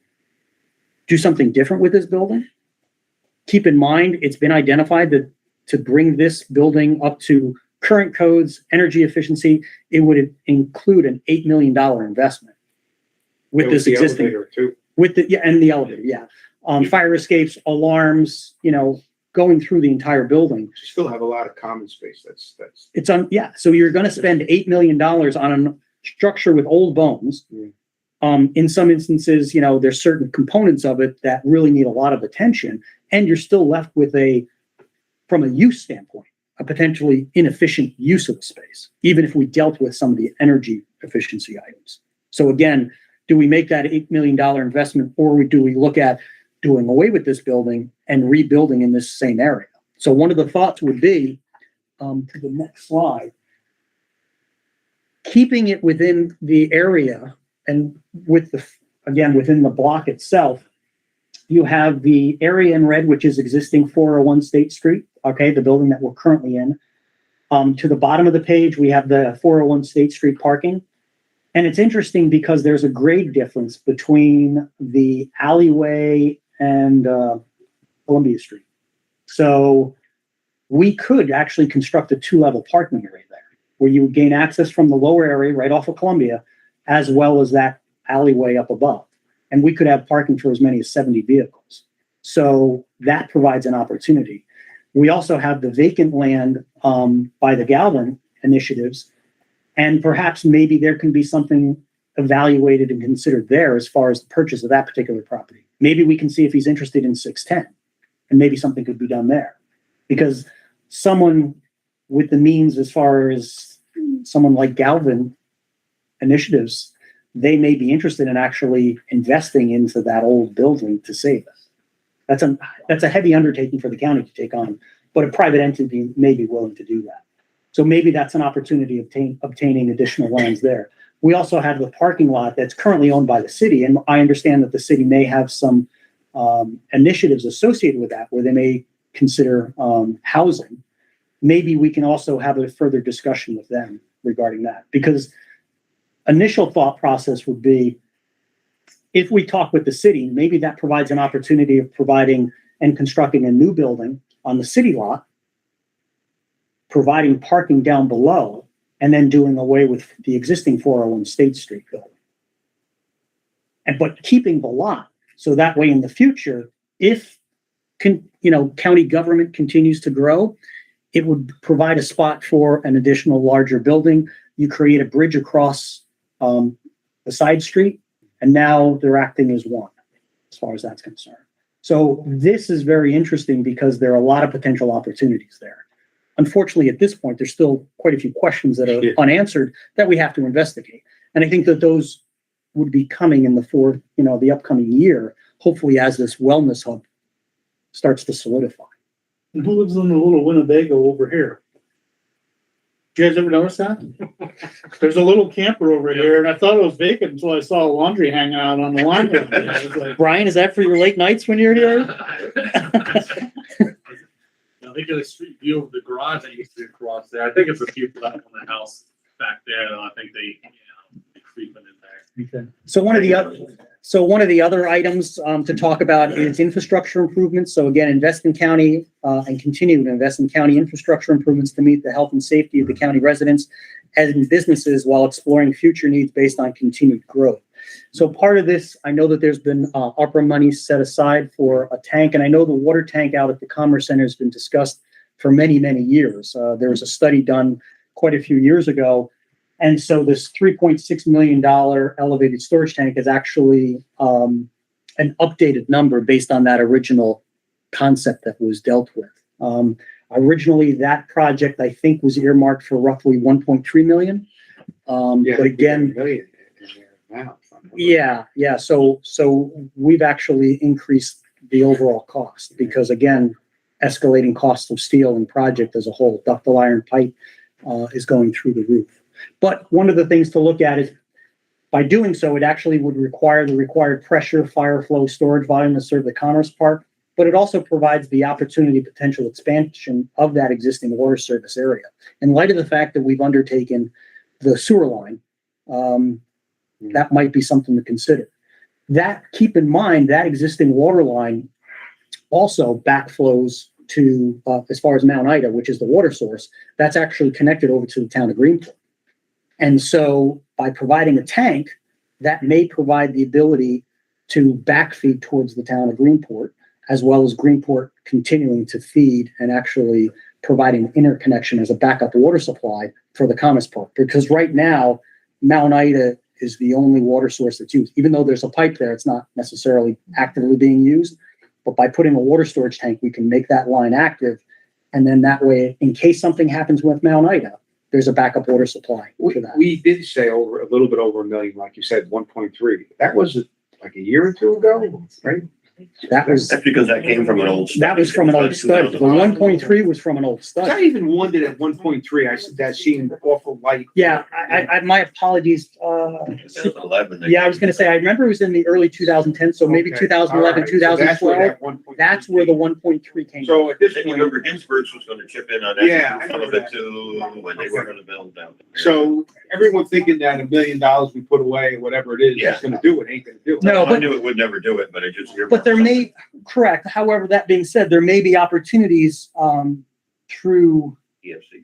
Speaker 11: do something different with this building. Keep in mind, it's been identified that to bring this building up to current codes, energy efficiency, it would include an $8 million investment with this existing, with the, yeah, and the elevator, yeah. Fire escapes, alarms, going through the entire building.
Speaker 6: You still have a lot of common space.
Speaker 11: It's on, yeah. So you're going to spend $8 million on a structure with old bones. In some instances, there's certain components of it that really need a lot of attention, and you're still left with from a use standpoint, a potentially inefficient use of the space, even if we dealt with some of the energy efficiency items. So again, do we make that $8 million investment, or do we look at doing away with this building and rebuilding in this same area? So one of the thoughts would be, to the next slide, keeping it within the area and within the block itself, you have the area in red, which is existing 401 State Street, okay, the building that we're currently in. To the bottom of the page, we have the 401 State Street parking. And it's interesting because there's a grade difference between the alleyway and Columbia Street. So we could actually construct a 2-level parking area there, where you would gain access from the lower area right off of Columbia, as well as that alleyway up above. And we could have parking for as many as 70 vehicles. So that provides an opportunity. We also have the vacant land by the Galvin initiatives, and perhaps maybe there can be something evaluated and considered there as far as the purchase of that particular property. Maybe we can see if he's interested in 610, and maybe something could be done there. Because someone with the means, as far as someone like Galvin initiatives, they may be interested in actually investing into that old building to save us. That's a heavy undertaking for the county to take on, but a private entity may be willing to do that. So maybe that's an opportunity of obtaining additional lands there. We also have the parking lot that's currently owned by the city, and I understand that the city may have some initiatives associated with that, where they may consider housing. Maybe we can also have a further discussion with them regarding that, because initial thought process would be, if we talk with the city, maybe that provides an opportunity of providing and constructing a new building on the city lot, providing parking down below, and then doing away with the existing 401 State Street building. But keeping the lot, so that way in the future, if county government continues to grow, it would provide a spot for an additional larger building. You create a bridge across the side street, and now they're acting as one, as far as that's concerned. So this is very interesting because there are a lot of potential opportunities there. Unfortunately, at this point, there's still quite a few questions that are unanswered that we have to investigate. And I think that those would be coming in the upcoming year, hopefully as this wellness hub starts to solidify.
Speaker 5: And who lives in the little Winnebago over here? You guys ever notice that? There's a little camper over here and I thought it was vacant until I saw laundry hanging out on the line. I was like,
Speaker 11: Brian, is that for your late nights when you're here?
Speaker 10: They get a street view of the garage that used to be across there. I think it's a few left on the house back there, and I think they creeping in there.
Speaker 5: Okay.
Speaker 11: So one of the other items to talk about is infrastructure improvements. So again, invest in county and continue to invest in county infrastructure improvements to meet the health and safety of the county residents and businesses while exploring future needs based on continued growth. So part of this, I know that there's been ARPA money set aside for a tank, and I know the water tank out at the Commerce Center has been discussed for many, many years. There was a study done quite a few years ago. And so this $3.6 million elevated storage tank is actually an updated number based on that original concept that was dealt with. Originally, that project, I think, was earmarked for roughly 1.3 million. But again,
Speaker 6: Million in there now.
Speaker 11: yeah. So we've actually increased the overall cost because again, escalating cost of steel and project as a whole, ductile iron pipe is going through the roof. But one of the things to look at is by doing so, it actually would require the required pressure, fire flow, storage volume to serve the Commerce Park, but it also provides the opportunity, potential expansion of that existing water service area. In light of the fact that we've undertaken the sewer line, that might be something to consider. Keep in mind, that existing water line also backflows to, as far as Mount Ida, which is the water source, that's actually connected over to the town of Greenport. And so by providing a tank, that may provide the ability to backfeed towards the town of Greenport, as well as Greenport continuing to feed and actually providing interconnection as a backup water supply for the Commerce Park. Because right now, Mount Ida is the only water source that's used. Even though there's a pipe there, it's not necessarily actively being used. But by putting a water storage tank, we can make that line active. And then that way, in case something happens with Mount Ida, there's a backup water supply for that.
Speaker 6: We did say a little bit over 1 million, like you said, 1.3. That was like a year or two ago, right?
Speaker 11: That's
Speaker 1: because that came from an old.
Speaker 11: That was from an old study. The 1.3 was from an old
Speaker 6: I
Speaker 11: study.
Speaker 6: even wondered at 1.3, I said that seemed awful light.
Speaker 11: Yeah, I my apologies.
Speaker 1: 2011.
Speaker 11: Yeah, I was going to say, I remember it was in the early 2010s, so maybe
Speaker 6: Okay.
Speaker 11: 2011,
Speaker 6: All right. So that's where
Speaker 11: 2012.
Speaker 6: that 1.3
Speaker 11: That's where the 1.3 came from.
Speaker 6: So at this
Speaker 1: Then you
Speaker 6: point,
Speaker 1: remember Ginsburg's was gonna chip in on that.
Speaker 6: Yeah, I
Speaker 1: Some of
Speaker 6: remember
Speaker 1: it
Speaker 6: that.
Speaker 1: too, when they were gonna build down. there.
Speaker 6: so everyone thinking that $1 million we put away, whatever it is,
Speaker 1: Yeah.
Speaker 6: is gonna do it, ain't gonna do it.
Speaker 11: No,
Speaker 1: I
Speaker 11: but-
Speaker 1: knew it would never do it, but it just.
Speaker 11: But there may, correct. However, that being said, there may be opportunities through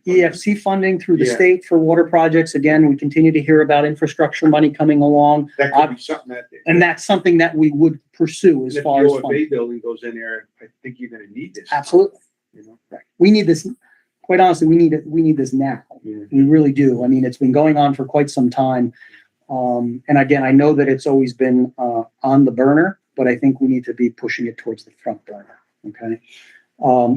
Speaker 11: EFC funding through the
Speaker 6: Yeah.
Speaker 11: state for water projects. Again, we continue to hear about infrastructure money coming along.
Speaker 6: That could be something that.
Speaker 11: And that's something that we would pursue as
Speaker 6: If the
Speaker 11: far as
Speaker 6: OFA
Speaker 11: funding.
Speaker 6: building goes in there, I think you're gonna need this.
Speaker 11: Absolutely.
Speaker 6: You know?
Speaker 11: We need this, quite honestly, we need this now.
Speaker 6: Yeah.
Speaker 11: We really do. I mean, it's been going on for quite some time. And again, I know that it's always been on the burner, but I think we need to be pushing it towards the front burner. Okay.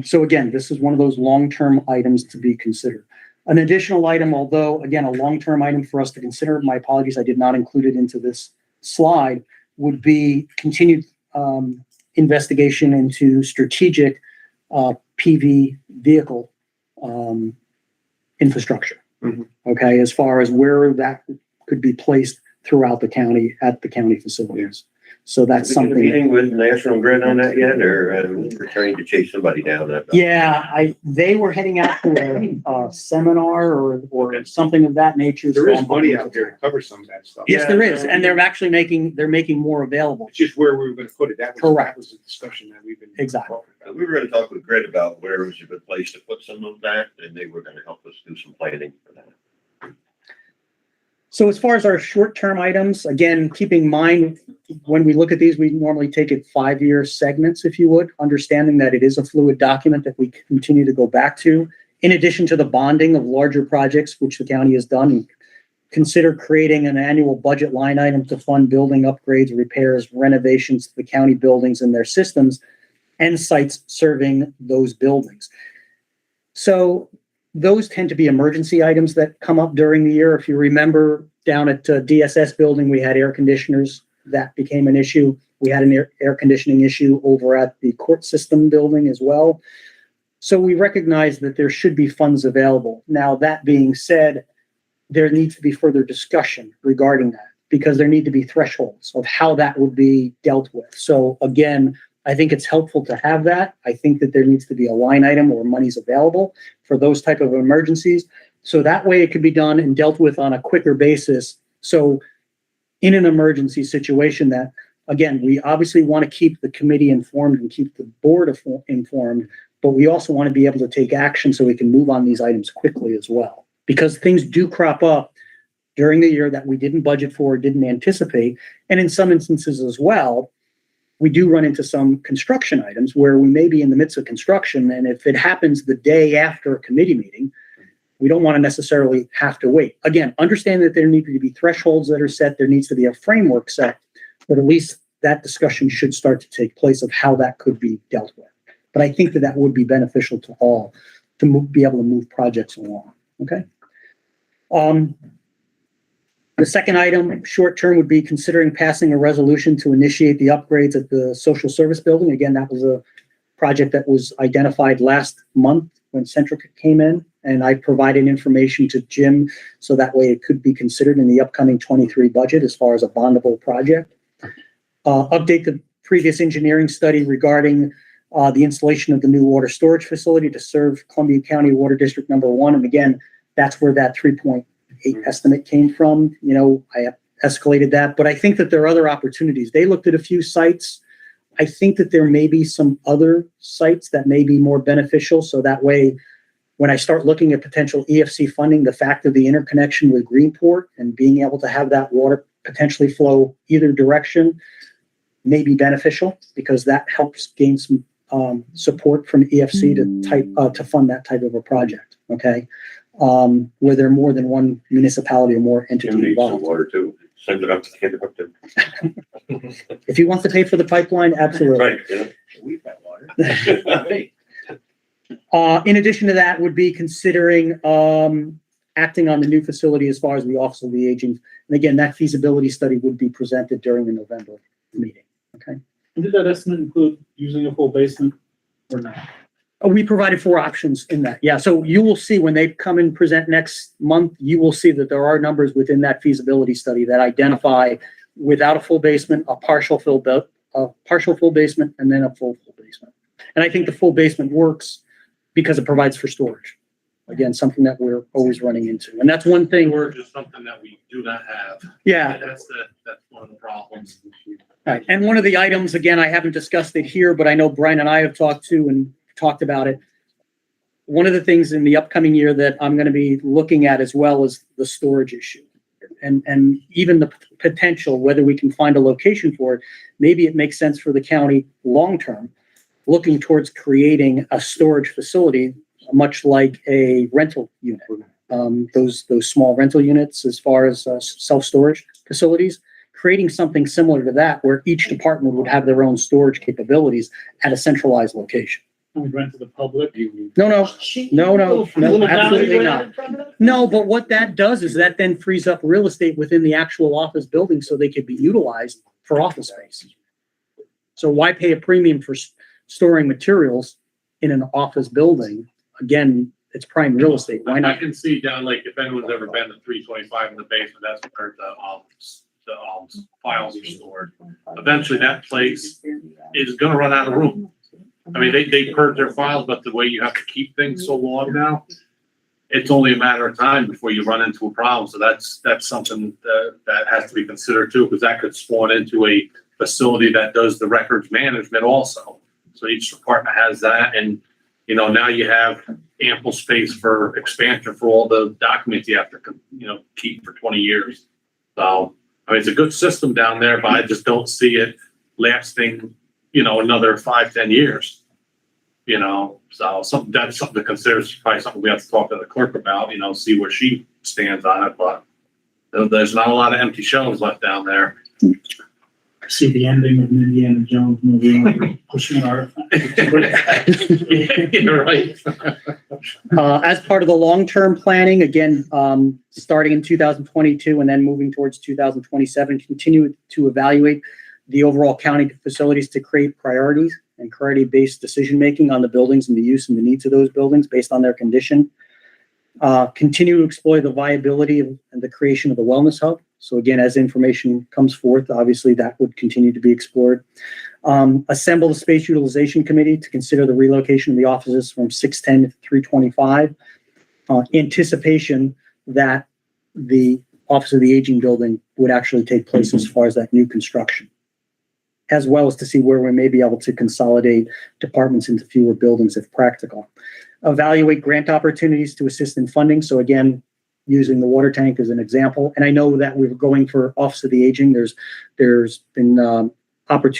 Speaker 11: So again, this is one of those long-term items to be considered. An additional item, although again, a long-term item for us to consider, my apologies, I did not include it into this slide, would be continued investigation into strategic PV vehicle infrastructure.
Speaker 6: Mhm.
Speaker 11: Okay, as far as where that could be placed throughout the county at the county facilities. So that's
Speaker 1: Have we got a
Speaker 11: something.
Speaker 1: meeting with National Grid on that yet, or we're trying to chase somebody down that?
Speaker 11: Yeah, they were heading out to a seminar or something of that nature.
Speaker 6: There
Speaker 11: so
Speaker 6: is
Speaker 11: I'm-
Speaker 6: money out there to cover some of that stuff.
Speaker 11: Yes, there is, and they're actually making more available.
Speaker 6: It's just where we were gonna put it. That
Speaker 11: Correct.
Speaker 6: was a discussion that we've been.
Speaker 11: Exactly.
Speaker 6: talking about.
Speaker 1: We were gonna talk with Grid about where was a good place to put some of that, and they were gonna help us do some planning for that.
Speaker 11: So as far as our short-term items, again, keeping in mind, when we look at these, we normally take it 5-year segments, if you would, understanding that it is a fluid document that we continue to go back to. In addition to the bonding of larger projects, which the county has done, consider creating an annual budget line item to fund building upgrades, repairs, renovations to the county buildings and their systems and sites serving those buildings. So those tend to be emergency items that come up during the year. If you remember down at DSS building, we had air conditioners. That became an issue. We had an air conditioning issue over at the court system building as well. So we recognize that there should be funds available. Now, that being said, there needs to be further discussion regarding that because there need to be thresholds of how that would be dealt with. So again, I think it's helpful to have that. I think that there needs to be a line item or money's available for those type of emergencies. So that way it could be done and dealt with on a quicker basis. So in an emergency situation that, again, we obviously want to keep the committee informed and keep the board informed, but we also want to be able to take action so we can move on these items quickly as well. Because things do crop up during the year that we didn't budget for, didn't anticipate. And in some instances as well, we do run into some construction items where we may be in the midst of construction. And if it happens the day after a committee meeting, we don't want to necessarily have to wait. Again, understand that there need to be thresholds that are set. There needs to be a framework set, but at least that discussion should start to take place of how that could be dealt with. But I think that that would be beneficial to all to be able to move projects along. Okay. The second item, short term, would be considering passing a resolution to initiate the upgrades at the social service building. Again, that was a project that was identified last month when Centrica came in, and I provided information to Jim so that way it could be considered in the upcoming 23 budget as far as a bondable project. Update the previous engineering study regarding the installation of the new water storage facility to serve Columbia County Water District number 1. And again, that's where that 3.8 estimate came from. You know, I escalated that, but I think that there are other opportunities. They looked at a few sites. I think that there may be some other sites that may be more beneficial. So that way, when I start looking at potential EFC funding, the fact of the interconnection with Greenport and being able to have that water potentially flow either direction may be beneficial because that helps gain some support from EFC to fund that type of a project. Okay. Where there are more than one municipality or more entity
Speaker 1: Tim needs some
Speaker 11: involved.
Speaker 1: water too. Send it up to get it hooked in.
Speaker 11: If he wants to pay for the pipeline, absolutely.
Speaker 1: Right, yeah.
Speaker 8: We've got water.
Speaker 11: In addition to that, would be considering acting on the new facility as far as the Office of the Aging. And again, that feasibility study would be presented during the November meeting. Okay.
Speaker 5: Did that estimate include using a full basement or not?
Speaker 11: We provided 4 options in that. Yeah. So you will see when they come and present next month, you will see that there are numbers within that feasibility study that identify without a full basement, a partial full basement, and then a full basement. And I think the full basement works because it provides for storage. Again, something that we're always running into. And that's one thing.
Speaker 10: Storage is something that we do not have.
Speaker 11: Yeah.
Speaker 10: That's one of the problems.
Speaker 11: Right. And one of the items, again, I haven't discussed it here, but I know Brian and I have talked about it. One of the things in the upcoming year that I'm going to be looking at as well is the storage issue and even the potential, whether we can find a location for it. Maybe it makes sense for the county long-term, looking towards creating a storage facility, much like a rental unit. Those small rental units, as far as self-storage facilities, creating something similar to that, where each department would have their own storage capabilities at a centralized location.
Speaker 5: We rent to the public.
Speaker 11: No, absolutely not. No, but what that does is that then frees up real estate within the actual office building so they could be utilized for office space. So why pay a premium for storing materials in an office building? Again, it's prime real estate. Why
Speaker 10: I
Speaker 11: not?
Speaker 10: can see down, like, if anyone's ever been to 325 in the basement, that's where the files are stored. Eventually, that place is gonna run out of room. I mean, they purge their files, but the way you have to keep things so long now, it's only a matter of time before you run into a problem. So that's something that has to be considered too, because that could spawn into a facility that does the records management also. So each department has that, and now you have ample space for expansion for all the documents you have to keep for 20 years. So I mean, it's a good system down there, but I just don't see it lasting another 5-10 years, so that's something to consider. It's probably something we have to talk to the clerk about, see where she stands on it, but there's not a lot of empty shelves left down there.
Speaker 5: I see the ending of an Indiana Jones movie, pushing an artifact.
Speaker 10: You're right.
Speaker 11: As part of the long-term planning, again, starting in 2022 and then moving towards 2027, continue to evaluate the overall county facilities to create priorities and priority-based decision-making on the buildings and the use and the needs of those buildings based on their condition. Continue to explore the viability and the creation of the wellness hub. So again, as information comes forth, obviously that would continue to be explored. Assemble the space utilization committee to consider the relocation of the offices from 610 to 325. Anticipation that the Office of the Aging building would actually take place as far as that new construction, as well as to see where we may be able to consolidate departments into fewer buildings if practical. Evaluate grant opportunities to assist in funding. So again, using the water tank as an example. And I know that we're going for Office of the Aging. There's been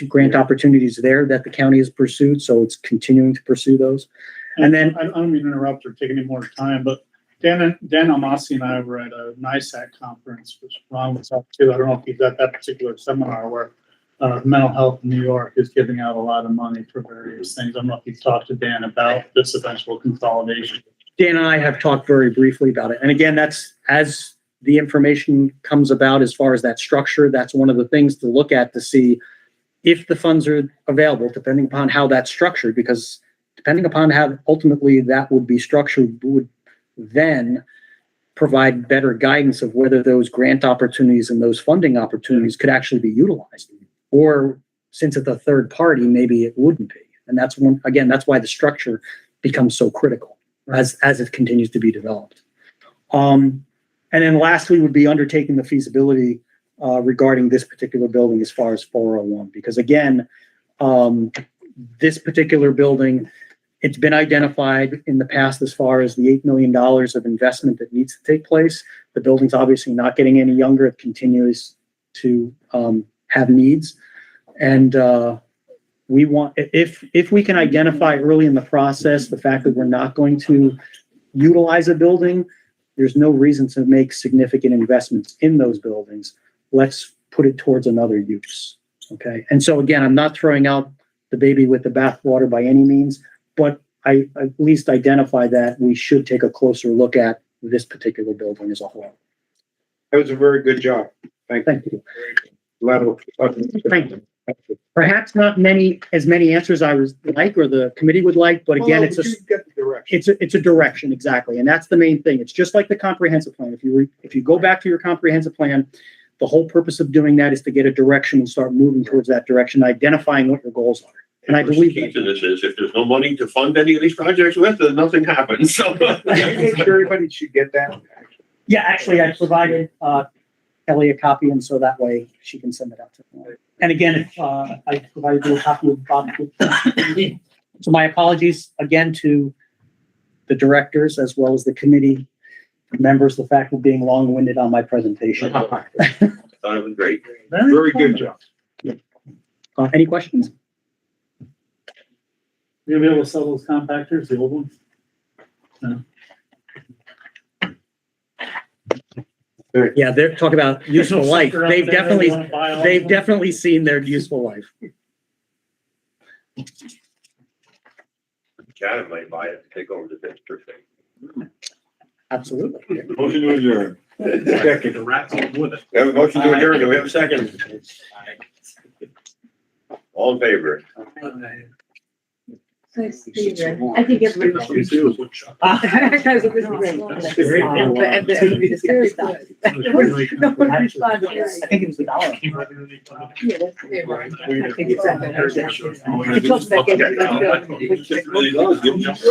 Speaker 11: grant opportunities there that the county has pursued. So it's continuing to pursue those. And then
Speaker 5: I don't mean to interrupt or take any more time, but Dan Almasi and I were at a NISAC conference, which Ron was up to. I don't know if he's at that particular seminar where mental health in New York is giving out a lot of money for various things. I don't know if you've talked to Dan about this eventual consolidation.
Speaker 11: Dan and I have talked very briefly about it. And again, that's as the information comes about as far as that structure, that's one of the things to look at to see if the funds are available, depending upon how that's structured, because depending upon how ultimately that would be structured would then provide better guidance of whether those grant opportunities and those funding opportunities could actually be utilized. Or since it's a third party, maybe it wouldn't be. And that's that's why the structure becomes so critical as it continues to be developed. And then lastly would be undertaking the feasibility regarding this particular building as far as 401, because again, this particular building, it's been identified in the past as far as the $8 million of investment that needs to take place. The building's obviously not getting any younger. It continues to have needs. And we want, if we can identify early in the process the fact that we're not going to utilize a building, there's no reason to make significant investments in those buildings. Let's put it towards another use. Okay. And so again, I'm not throwing out the baby with the bathwater by any means, but I at least identify that we should take a closer look at this particular building as a whole.
Speaker 6: That was a very good job. Thank
Speaker 11: Thank you.
Speaker 6: you.
Speaker 11: Thank you. Perhaps not as many answers I would like or the committee would like, but again, it's a direction, exactly. And that's the main thing. It's just like the comprehensive plan. If you go back to your comprehensive plan, the whole purpose of doing that is to get a direction and start moving towards that direction, identifying what your goals are. And I believe
Speaker 1: the key to this is if there's no money to fund any of these projects with, then nothing happens. So
Speaker 6: I'm sure everybody should get that.
Speaker 11: Yeah, actually, I provided Kelly a copy, and so that way she can send it out to her. And again, I provided you a copy of Bob. So my apologies again to the directors as well as the committee members, the fact of being long-winded on my presentation.
Speaker 1: I thought it was great.
Speaker 6: Very good job.
Speaker 11: Any questions?
Speaker 5: You'll be able to sell those compactors, the old ones? No.
Speaker 11: Yeah, they're talking about useful life. They've definitely seen their useful life.
Speaker 1: Chatham might buy it to take over the district thing.
Speaker 11: Absolutely.
Speaker 4: Motion to adjourn.
Speaker 1: Second.
Speaker 10: The rats all with it.
Speaker 1: We have a motion to adjourn. Do we have a second? All in favor?
Speaker 2: Nice to see you. I think everybody. Guys, it was great. And the scary stuff. No one responded.
Speaker 3: I think it was the dollar.
Speaker 2: Yeah, that's fair. I think it's that. It talks about getting
Speaker 10: It really does, give me- That's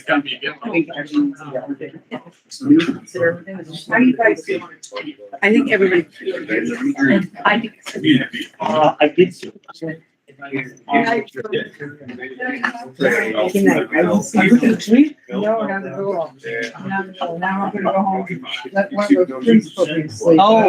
Speaker 10: gotta be a gift.
Speaker 2: How do you guys do? I think everybody. I think.
Speaker 11: I did see.
Speaker 2: Good night. Sleep? No, not at all. Not at all. Now I'm gonna go home. Let one of those principals sleep.
Speaker 3: Oh.